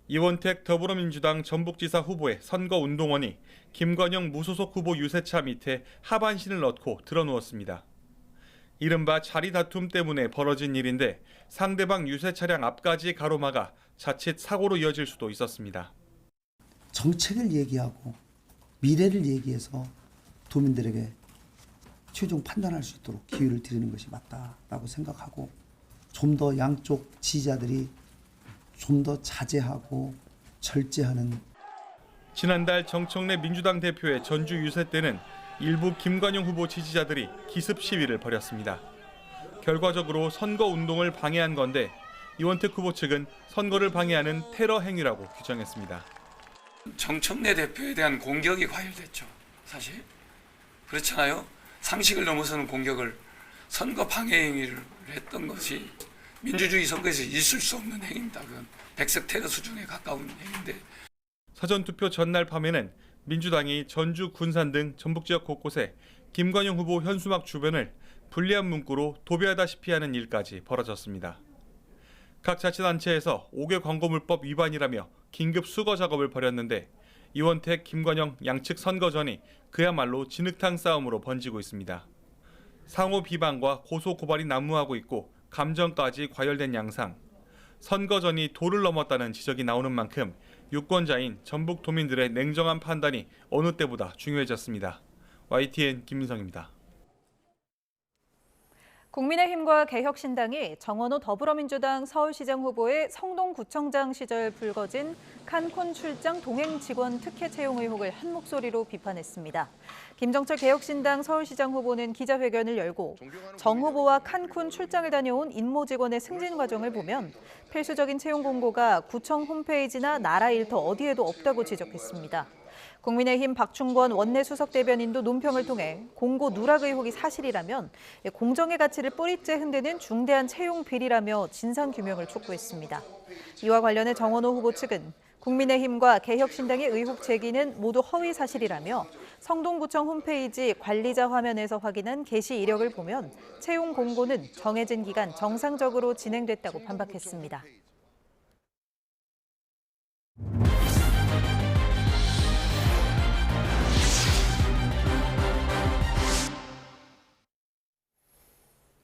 이원택 더불어민주당 전북지사 후보의 선거운동원이 김관영 무소속 후보 유세차 밑에 하반신을 넣고 드러누웠습니다. 이른바 자리 다툼 때문에 벌어진 일인데 상대방 유세 차량 앞까지 가로막아 자칫 사고로 이어질 수도 있었습니다. 정책을 얘기하고 미래를 얘기해서 도민들에게 최종 판단할 수 있도록 기회를 드리는 것이 맞다라고 생각하고 좀 더 양쪽 지지자들이 좀 더 자제하고 절제하는. 지난달 정청래 민주당 대표의 전주 유세 때는 일부 김관영 후보 지지자들이 기습 시위를 벌였습니다. 결과적으로 선거 운동을 방해한 건데 이원택 후보 측은 선거를 방해하는 테러 행위라고 규정했습니다. 정청래 대표에 대한 공격이 과열됐죠. 사실 그렇잖아요. 상식을 넘어서는 공격을 선거 방해 행위를 했던 것이 민주주의 선거에서 있을 수 없는 행위입니다. 그건 백색 테러 수준에 가까운 행위인데. 사전투표 전날 밤에는 민주당이 전주, 군산 등 전북 지역 곳곳에 김관영 후보 현수막 주변을 불리한 문구로 도배하다시피 하는 일까지 벌어졌습니다. 각 자치단체에서 5개 광고물법 위반이라며 긴급 수거 작업을 벌였는데 이원택, 김관영 양측 선거전이 그야말로 진흙탕 싸움으로 번지고 있습니다. 상호 비방과 고소 고발이 난무하고 있고 감정까지 과열된 양상. 선거전이 도를 넘었다는 지적이 나오는 만큼 유권자인 전북 도민들의 냉정한 판단이 어느 때보다 중요해졌습니다. YTN 김민성입니다. 국민의힘과 개혁신당이 정원호 더불어민주당 서울시장 후보의 성동구청장 시절 불거진 칸쿤 출장 동행 직원 특혜 채용 의혹을 한 목소리로 비판했습니다. 김정철 개혁신당 서울시장 후보는 기자회견을 열고 정 후보와 칸쿤 출장을 다녀온 인모 직원의 승진 과정을 보면 필수적인 채용 공고가 구청 홈페이지나 나라 일터 어디에도 없다고 지적했습니다. 국민의힘 박충권 원내수석대변인도 논평을 통해 공고 누락 의혹이 사실이라면 공정의 가치를 뿌리째 흔드는 중대한 채용 비리라며 진상규명을 촉구했습니다. 이와 관련해 정원호 후보 측은 국민의힘과 개혁신당의 의혹 제기는 모두 허위 사실이라며 성동구청 홈페이지 관리자 화면에서 확인한 게시 이력을 보면 채용 공고는 정해진 기간 정상적으로 진행됐다고 반박했습니다.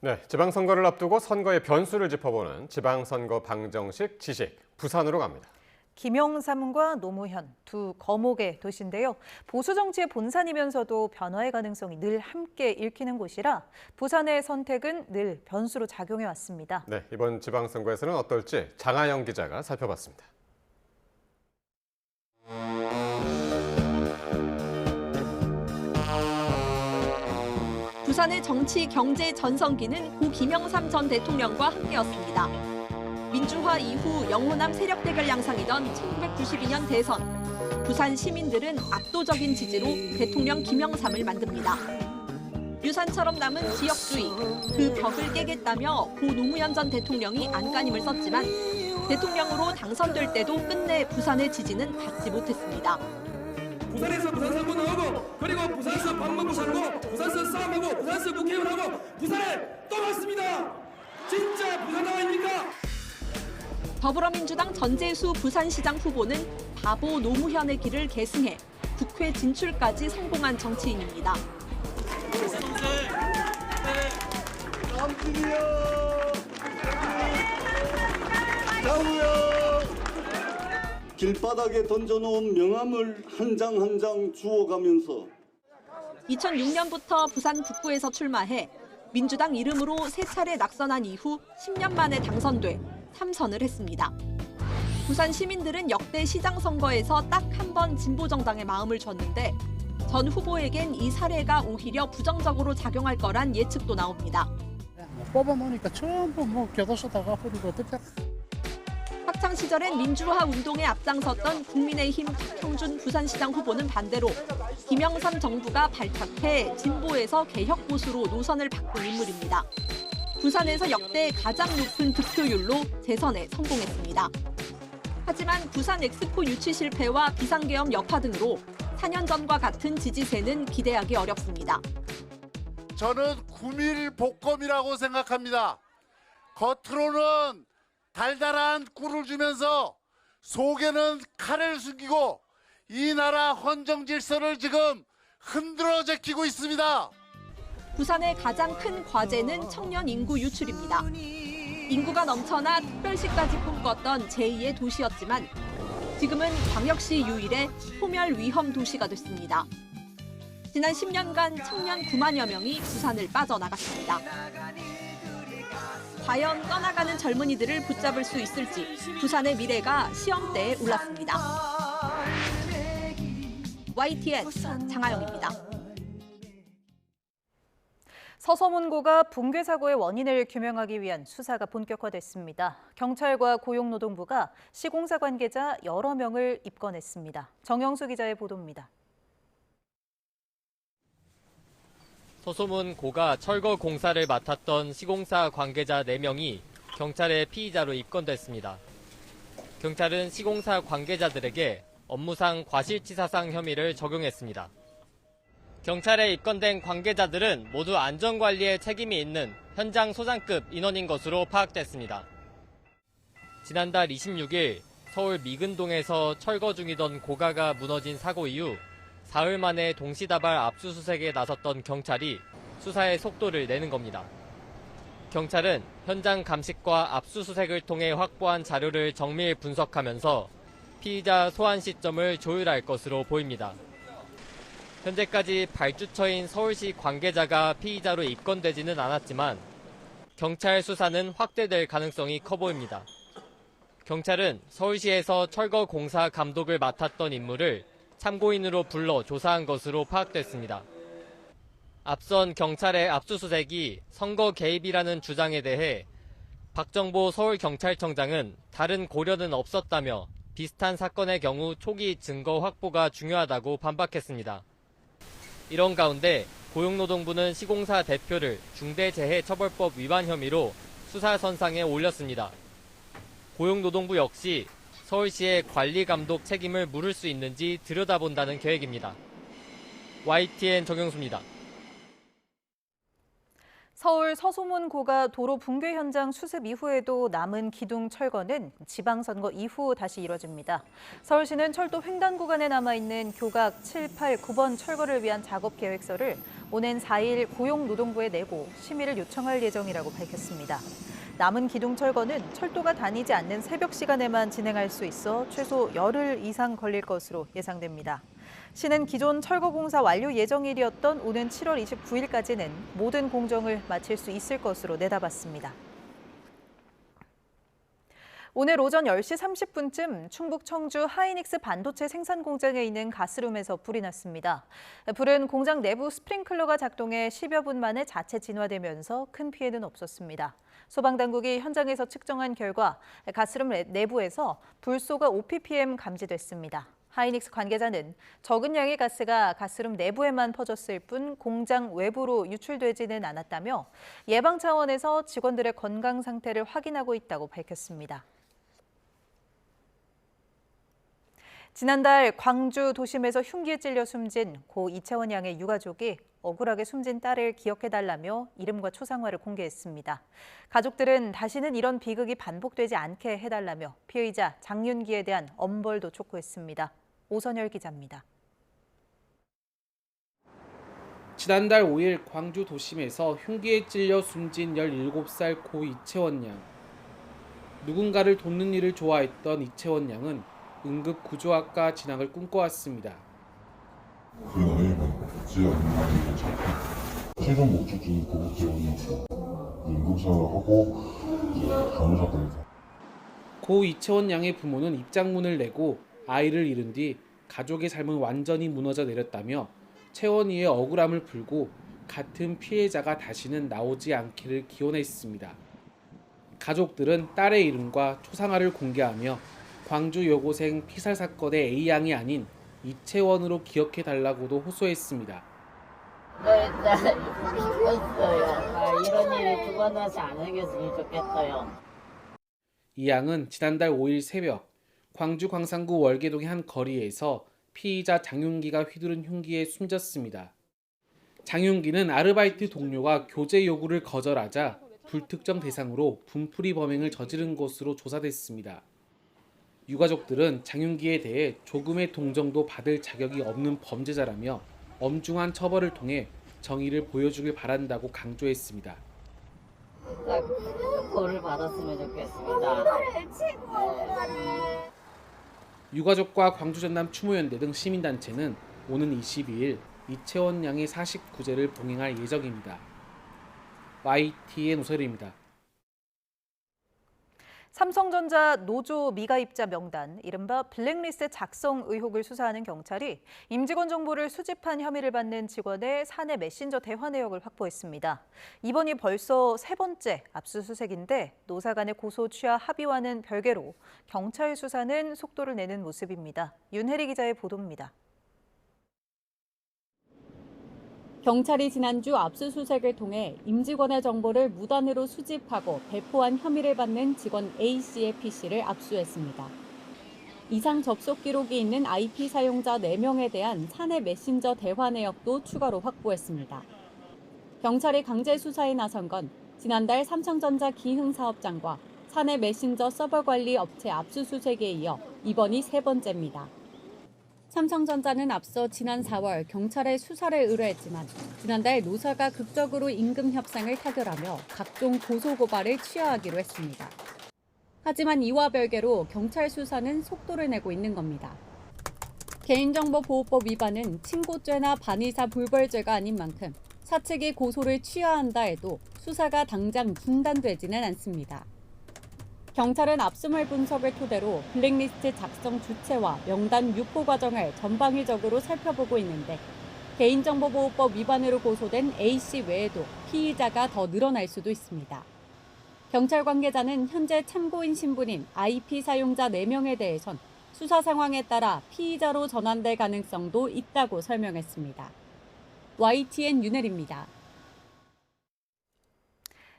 네, 지방선거를 앞두고 선거의 변수를 짚어보는 지방선거 방정식 지식, 부산으로 갑니다. 김영삼과 노무현, 두 거목의 도시인데요. 보수 정치의 본산이면서도 변화의 가능성이 늘 함께 읽히는 곳이라 부산의 선택은 늘 변수로 작용해 왔습니다. 네, 이번 지방선거에서는 어떨지 장하영 기자가 살펴봤습니다. 부산의 정치, 경제 전성기는 고 김영삼 전 대통령과 함께였습니다. 민주화 이후 영호남 세력 대결 양상이던 1992년 대선. 부산 시민들은 압도적인 지지로 대통령 김영삼을 만듭니다. 유산처럼 남은 지역주의, 그 벽을 깨겠다며 고 노무현 전 대통령이 안간힘을 썼지만 대통령으로 당선될 때도 끝내 부산의 지지는 받지 못했습니다. 부산에서 부산 선거 나오고 그리고 부산에서 밥 먹고 살고 부산에서 싸움하고 부산에서 국회의원하고 부산에 또 왔습니다. 진짜 부산 아닙니까? 더불어민주당 전재수 부산시장 후보는 바보 노무현의 길을 계승해 국회 진출까지 성공한 정치인입니다. 길바닥에 던져놓은 명함을 한 장 한 장 주워가면서 2006년부터 부산 북구에서 출마해 민주당 이름으로 3차례 낙선한 이후 10년 만에 당선돼 3선을 했습니다. 부산 시민들은 역대 시장 선거에서 딱 한 번 진보 정당에 마음을 줬는데 전 후보에겐 이 사례가 오히려 부정적으로 작용할 거란 예측도 나옵니다. 뽑아놓으니까 전부 교도소다가 버리고 어떻게? 학창 시절엔 민주화 운동에 앞장섰던 국민의힘 박형준 부산시장 후보는 반대로 김영삼 정부가 발탁해 진보에서 개혁 보수로 노선을 바꾼 인물입니다. 부산에서 역대 가장 높은 득표율로 재선에 성공했습니다. 하지만 부산 엑스포 유치 실패와 비상계엄 여파 등으로 4년 전과 같은 지지세는 기대하기 어렵습니다. 저는 구밀복검이라고 생각합니다. 겉으로는 달달한 꿀을 주면서 속에는 칼을 숨기고 이 나라 헌정 질서를 지금 흔들어 제끼고 있습니다. 부산의 가장 큰 과제는 청년 인구 유출입니다. 인구가 넘쳐나 특별시까지 꿈꿨던 제2의 도시였지만 지금은 광역시 유일의 소멸 위험 도시가 됐습니다. 지난 10년간 청년 9만여 명이 부산을 빠져나갔습니다. 과연 떠나가는 젊은이들을 붙잡을 수 있을지 부산의 미래가 시험대에 올랐습니다. YTN 장하영입니다. 서서문고가 붕괴 사고의 원인을 규명하기 위한 수사가 본격화됐습니다. 경찰과 고용노동부가 시공사 관계자 여러 명을 입건했습니다. 정영수 기자의 보도입니다. 서소문 고가 철거 공사를 맡았던 시공사 관계자 4명이 경찰의 피의자로 입건됐습니다. 경찰은 시공사 관계자들에게 업무상 과실치사상 혐의를 적용했습니다. 경찰에 입건된 관계자들은 모두 안전관리에 책임이 있는 현장 소장급 인원인 것으로 파악됐습니다. 지난달 26일 서울 미근동에서 철거 중이던 고가가 무너진 사고 이후 사흘 만에 동시다발 압수수색에 나섰던 경찰이 수사의 속도를 내는 겁니다. 경찰은 현장 감식과 압수수색을 통해 확보한 자료를 정밀 분석하면서 피의자 소환 시점을 조율할 것으로 보입니다. 현재까지 발주처인 서울시 관계자가 피의자로 입건되지는 않았지만 경찰 수사는 확대될 가능성이 커 보입니다. 경찰은 서울시에서 철거 공사 감독을 맡았던 인물을 참고인으로 불러 조사한 것으로 파악됐습니다. 앞선 경찰의 압수수색이 선거 개입이라는 주장에 대해 박정보 서울경찰청장은 다른 고려는 없었다며 비슷한 사건의 경우 초기 증거 확보가 중요하다고 반박했습니다. 이런 가운데 고용노동부는 시공사 대표를 중대재해처벌법 위반 혐의로 수사선상에 올렸습니다. 고용노동부 역시 서울시의 관리감독 책임을 물을 수 있는지 들여다본다는 계획입니다. YTN 정영수입니다. 서울 서소문고가 도로 붕괴 현장 수습 이후에도 남은 기둥 철거는 지방선거 이후 다시 이뤄집니다. 서울시는 철도 횡단 구간에 남아있는 교각 7, 8, 9번 철거를 위한 작업 계획서를 오는 4일 고용노동부에 내고 심의를 요청할 예정이라고 밝혔습니다. 남은 기둥 철거는 철도가 다니지 않는 새벽 시간에만 진행할 수 있어 최소 열흘 이상 걸릴 것으로 예상됩니다. 시는 기존 철거 공사 완료 예정일이었던 오는 7월 29일까지는 모든 공정을 마칠 수 있을 것으로 내다봤습니다. 오늘 오전 10시 30분쯤 충북 청주 하이닉스 반도체 생산 공장에 있는 가스룸에서 불이 났습니다. 불은 공장 내부 스프링클러가 작동해 10여 분 만에 자체 진화되면서 큰 피해는 없었습니다. 소방당국이 현장에서 측정한 결과 가스룸 내부에서 불소가 5ppm 감지됐습니다. 하이닉스 관계자는 적은 양의 가스가 가스룸 내부에만 퍼졌을 뿐 공장 외부로 유출되지는 않았다며 예방 차원에서 직원들의 건강 상태를 확인하고 있다고 밝혔습니다. 지난달 광주 도심에서 흉기에 찔려 숨진 고 이채원 양의 유가족이 억울하게 숨진 딸을 기억해달라며 이름과 초상화를 공개했습니다. 가족들은 다시는 이런 비극이 반복되지 않게 해달라며 피의자 장윤기에 대한 엄벌도 촉구했습니다. 오선열 기자입니다. 지난달 5일 광주 도심에서 흉기에 찔려 숨진 17살 고 이채원 양. 누군가를 돕는 일을 좋아했던 이채원 양은 응급구조학과 진학을 꿈꿔왔습니다. 그 나이면 없지 않는 나이 괜찮고 최종 목적지는 고급재원이었고 응급사하고 이제 간호사까지. 고 이채원 양의 부모는 입장문을 내고 아이를 잃은 뒤 가족의 삶은 완전히 무너져 내렸다며 채원이의 억울함을 풀고 같은 피해자가 다시는 나오지 않기를 기원했습니다. 가족들은 딸의 이름과 초상화를 공개하며 광주 여고생 피살 사건의 A양이 아닌 이채원으로 기억해달라고도 호소했습니다. 죽었어요. 이런 일이 두 번 하지 않으셨으면 좋겠어요. 이 양은 지난달 5일 새벽 광주 광산구 월계동의 한 거리에서 피의자 장윤기가 휘두른 흉기에 숨졌습니다. 장윤기는 아르바이트 동료가 교제 요구를 거절하자 불특정 대상으로 분풀이 범행을 저지른 것으로 조사됐습니다. 유가족들은 장윤기에 대해 조금의 동정도 받을 자격이 없는 범죄자라며 엄중한 처벌을 통해 정의를 보여주길 바란다고 강조했습니다. 벌을 받았으면 좋겠습니다. 유가족과 광주 전남 추모연대 등 시민단체는 오는 22일 이채원 양의 49제를 봉행할 예정입니다. YTN 오설입니다. 삼성전자 노조 미가입자 명단, 이른바 블랙리스트 작성 의혹을 수사하는 경찰이 임직원 정보를 수집한 혐의를 받는 직원의 사내 메신저 대화 내역을 확보했습니다. 이번이 벌써 세 번째 압수수색인데 노사 간의 고소 취하 합의와는 별개로 경찰 수사는 속도를 내는 모습입니다. 윤혜리 기자의 보도입니다. 경찰이 지난주 압수수색을 통해 임직원의 정보를 무단으로 수집하고 배포한 혐의를 받는 직원 A씨의 PC를 압수했습니다. 이상 접속 기록이 있는 IP 사용자 4명에 대한 사내 메신저 대화 내역도 추가로 확보했습니다. 경찰이 강제 수사에 나선 건 지난달 삼성전자 기흥사업장과 사내 메신저 서버 관리 업체 압수수색에 이어 이번이 세 번째입니다. 삼성전자는 앞서 지난 4월 경찰에 수사를 의뢰했지만 지난달 노사가 극적으로 임금 협상을 타결하며 각종 고소고발을 취하하기로 했습니다. 하지만 이와 별개로 경찰 수사는 속도를 내고 있는 겁니다. 개인정보보호법 위반은 침고죄나 반의사 불벌죄가 아닌 만큼 사측이 고소를 취하한다 해도 수사가 당장 중단되지는 않습니다. 경찰은 압수물 분석을 토대로 블랙리스트 작성 주체와 명단 유포 과정을 전방위적으로 살펴보고 있는데 개인정보보호법 위반으로 고소된 A씨 외에도 피의자가 더 늘어날 수도 있습니다. 경찰 관계자는 현재 참고인 신분인 IP 사용자 4명에 대해선 수사 상황에 따라 피의자로 전환될 가능성도 있다고 설명했습니다. YTN 윤혜리입니다.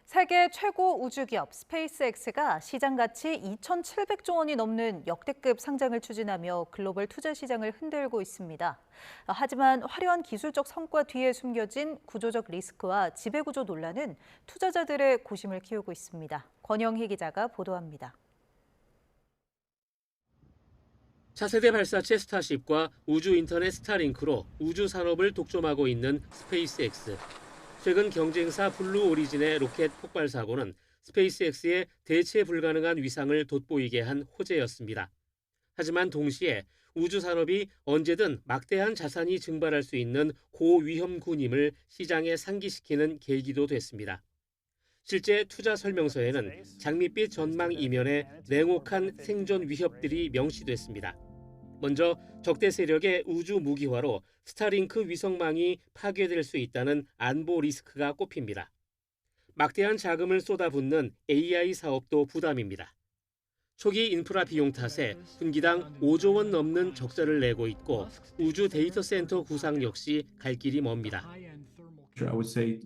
세계 최고 우주기업 스페이스X가 시장 가치 2,700조 원이 넘는 역대급 상장을 추진하며 글로벌 투자 시장을 흔들고 있습니다. 하지만 화려한 기술적 성과 뒤에 숨겨진 구조적 리스크와 지배구조 논란은 투자자들의 고심을 키우고 있습니다. 권영희 기자가 보도합니다. 차세대 발사체 스타쉽과 우주 인터넷 스타링크로 우주 산업을 독점하고 있는 스페이스X. 최근 경쟁사 블루 오리진의 로켓 폭발 사고는 스페이스X의 대체 불가능한 위상을 돋보이게 한 호재였습니다. 하지만 동시에 우주 산업이 언제든 막대한 자산이 증발할 수 있는 고위험군임을 시장에 상기시키는 계기도 됐습니다. 실제 투자 설명서에는 장밋빛 전망 이면에 냉혹한 생존 위협들이 명시됐습니다. 먼저 적대 세력의 우주 무기화로 스타링크 위성망이 파괴될 수 있다는 안보 리스크가 꼽힙니다. 막대한 자금을 쏟아붓는 AI 사업도 부담입니다. 초기 인프라 비용 탓에 분기당 5조 원 넘는 적자를 내고 있고 우주 데이터 센터 구상 역시 갈 길이 멉니다. I would say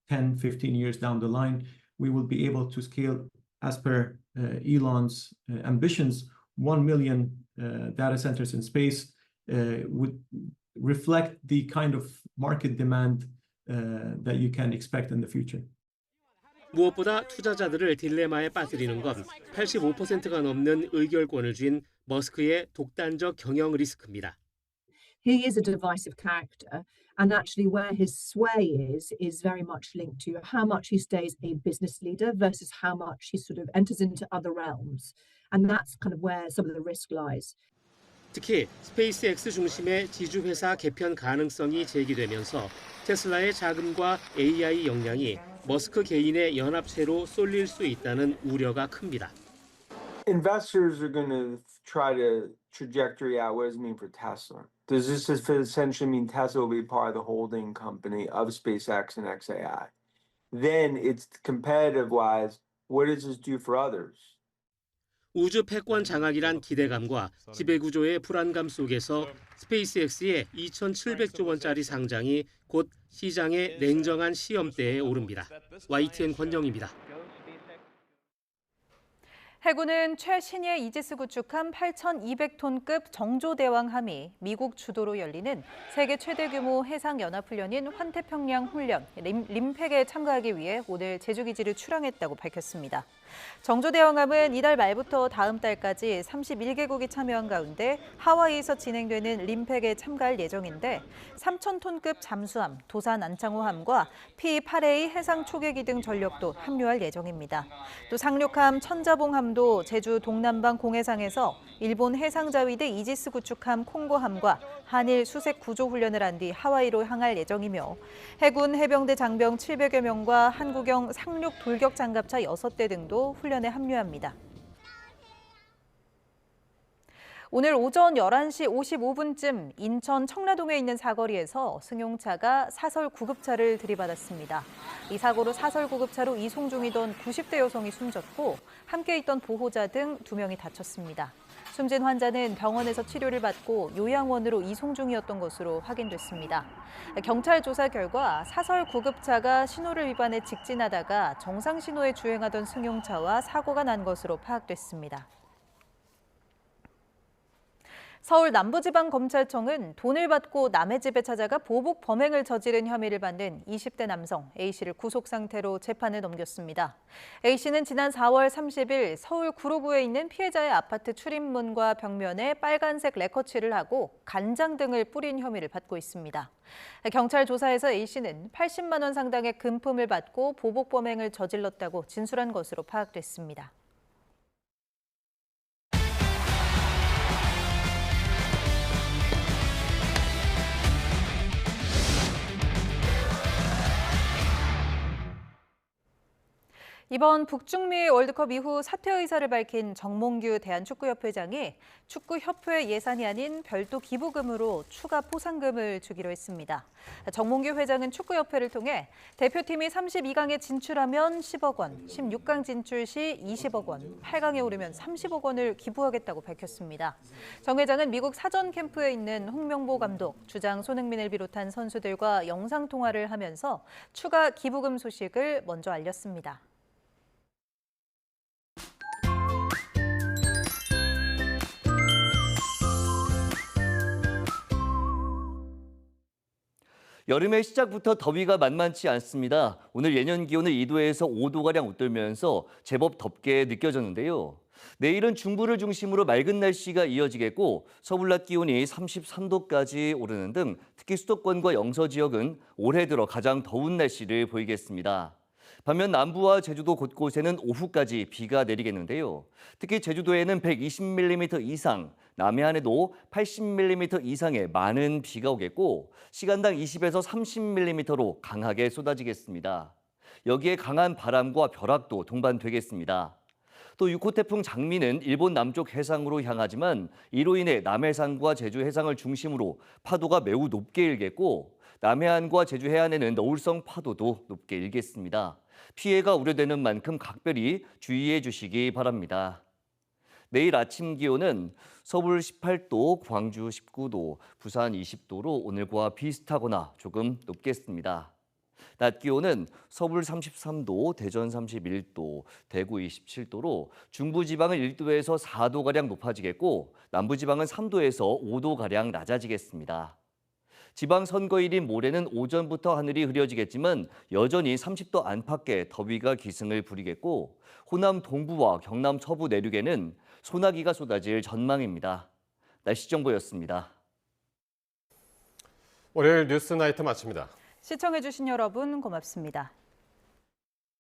10, 15 years down the line, we will be able to scale as per Elon's ambitions. 1 million data centers in space would reflect the kind of market demand that you can expect in the future. 무엇보다 투자자들을 딜레마에 빠뜨리는 건 85%가 넘는 의결권을 쥔 머스크의 독단적 경영 리스크입니다. He is a divisive character, and actually where his sway is very much linked to how much he stays a business leader versus how much he sort of enters into other realms. And that's kind of where some of the risk lies. 특히 스페이스X 중심의 지주회사 개편 가능성이 제기되면서 테슬라의 자금과 AI 역량이 머스크 개인의 연합체로 쏠릴 수 있다는 우려가 큽니다. Investors are going to try to trajectory out what does it mean for Tesla? Does this essentially mean Tesla will be part of the holding company of SpaceX and XAI? Then it's competitive-wise, what does this do for others? 우주 패권 장악이란 기대감과 지배구조의 불안감 속에서 스페이스X의 2,700조 원짜리 상장이 곧 시장의 냉정한 시험대에 오릅니다. YTN 권정입니다. 해군은 최신의 이지스 구축함 8,200톤급 정조대왕함이 미국 주도로 열리는 세계 최대 규모 해상연합훈련인 환태평양 훈련 림팩에 참가하기 위해 오늘 제주기지를 출항했다고 밝혔습니다. 정조대왕함은 이달 말부터 다음 달까지 31개국이 참여한 가운데 하와이에서 진행되는 림팩에 참가할 예정인데 3,000톤급 잠수함, 도산 안창호함과 P-8A 해상 초계기 등 전력도 합류할 예정입니다. 또 상륙함 천자봉함도 제주 동남방 공해상에서 일본 해상자위대 이지스 구축함 콩고함과 한일 수색 구조 훈련을 한 뒤 하와이로 향할 예정이며 해군 해병대 장병 700여 명과 한국형 상륙 돌격 장갑차 6대 등도 훈련에 합류합니다. 오늘 오전 11시 55분쯤 인천 청라동에 있는 사거리에서 승용차가 사설 구급차를 들이받았습니다. 이 사고로 사설 구급차로 이송 중이던 90대 여성이 숨졌고 함께 있던 보호자 등 2명이 다쳤습니다. 숨진 환자는 병원에서 치료를 받고 요양원으로 이송 중이었던 것으로 확인됐습니다. 경찰 조사 결과 사설 구급차가 신호를 위반해 직진하다가 정상 신호에 주행하던 승용차와 사고가 난 것으로 파악됐습니다. 서울 남부지방검찰청은 돈을 받고 남의 집에 찾아가 보복 범행을 저지른 혐의를 받는 20대 남성 A씨를 구속 상태로 재판에 넘겼습니다. A씨는 지난 4월 30일 서울 구로구에 있는 피해자의 아파트 출입문과 벽면에 빨간색 레커칠을 하고 간장 등을 뿌린 혐의를 받고 있습니다. 경찰 조사에서 A씨는 80만 원 상당의 금품을 받고 보복 범행을 저질렀다고 진술한 것으로 파악됐습니다. 이번 북중미 월드컵 이후 사퇴 의사를 밝힌 정몽규 대한축구협회장이 축구협회 예산이 아닌 별도 기부금으로 추가 포상금을 주기로 했습니다. 정몽규 회장은 축구협회를 통해 대표팀이 32강에 진출하면 10억 원, 16강 진출 시 20억 원, 8강에 오르면 30억 원을 기부하겠다고 밝혔습니다. 정 회장은 미국 사전 캠프에 있는 홍명보 감독, 주장 손흥민을 비롯한 선수들과 영상통화를 하면서 추가 기부금 소식을 먼저 알렸습니다. 여름의 시작부터 더위가 만만치 않습니다. 오늘 예년 기온을 2도에서 5도가량 웃돌면서 제법 덥게 느껴졌는데요. 내일은 중부를 중심으로 맑은 날씨가 이어지겠고 서울 낮 기온이 33도까지 오르는 등 특히 수도권과 영서 지역은 올해 들어 가장 더운 날씨를 보이겠습니다. 반면 남부와 제주도 곳곳에는 오후까지 비가 내리겠는데요. 특히 제주도에는 120mm 이상, 남해안에도 80mm 이상의 많은 비가 오겠고 시간당 20에서 30mm로 강하게 쏟아지겠습니다. 여기에 강한 바람과 벼락도 동반되겠습니다. 또 6호 태풍 장미는 일본 남쪽 해상으로 향하지만 이로 인해 남해상과 제주 해상을 중심으로 파도가 매우 높게 일겠고 남해안과 제주 해안에는 너울성 파도도 높게 일겠습니다. 피해가 우려되는 만큼 각별히 주의해 주시기 바랍니다. 내일 아침 기온은 서울 18도, 광주 19도, 부산 20도로 오늘과 비슷하거나 조금 높겠습니다. 낮 기온은 서울 33도, 대전 31도, 대구 27도로 중부지방은 1도에서 4도가량 높아지겠고 남부지방은 3도에서 5도가량 낮아지겠습니다. 지방선거일인 모레는 오전부터 하늘이 흐려지겠지만 여전히 30도 안팎의 더위가 기승을 부리겠고 호남 동부와 경남 서부 내륙에는 소나기가 쏟아질 전망입니다. 날씨 정보였습니다. 월요일 뉴스나이트 마칩니다. 시청해주신 여러분 고맙습니다.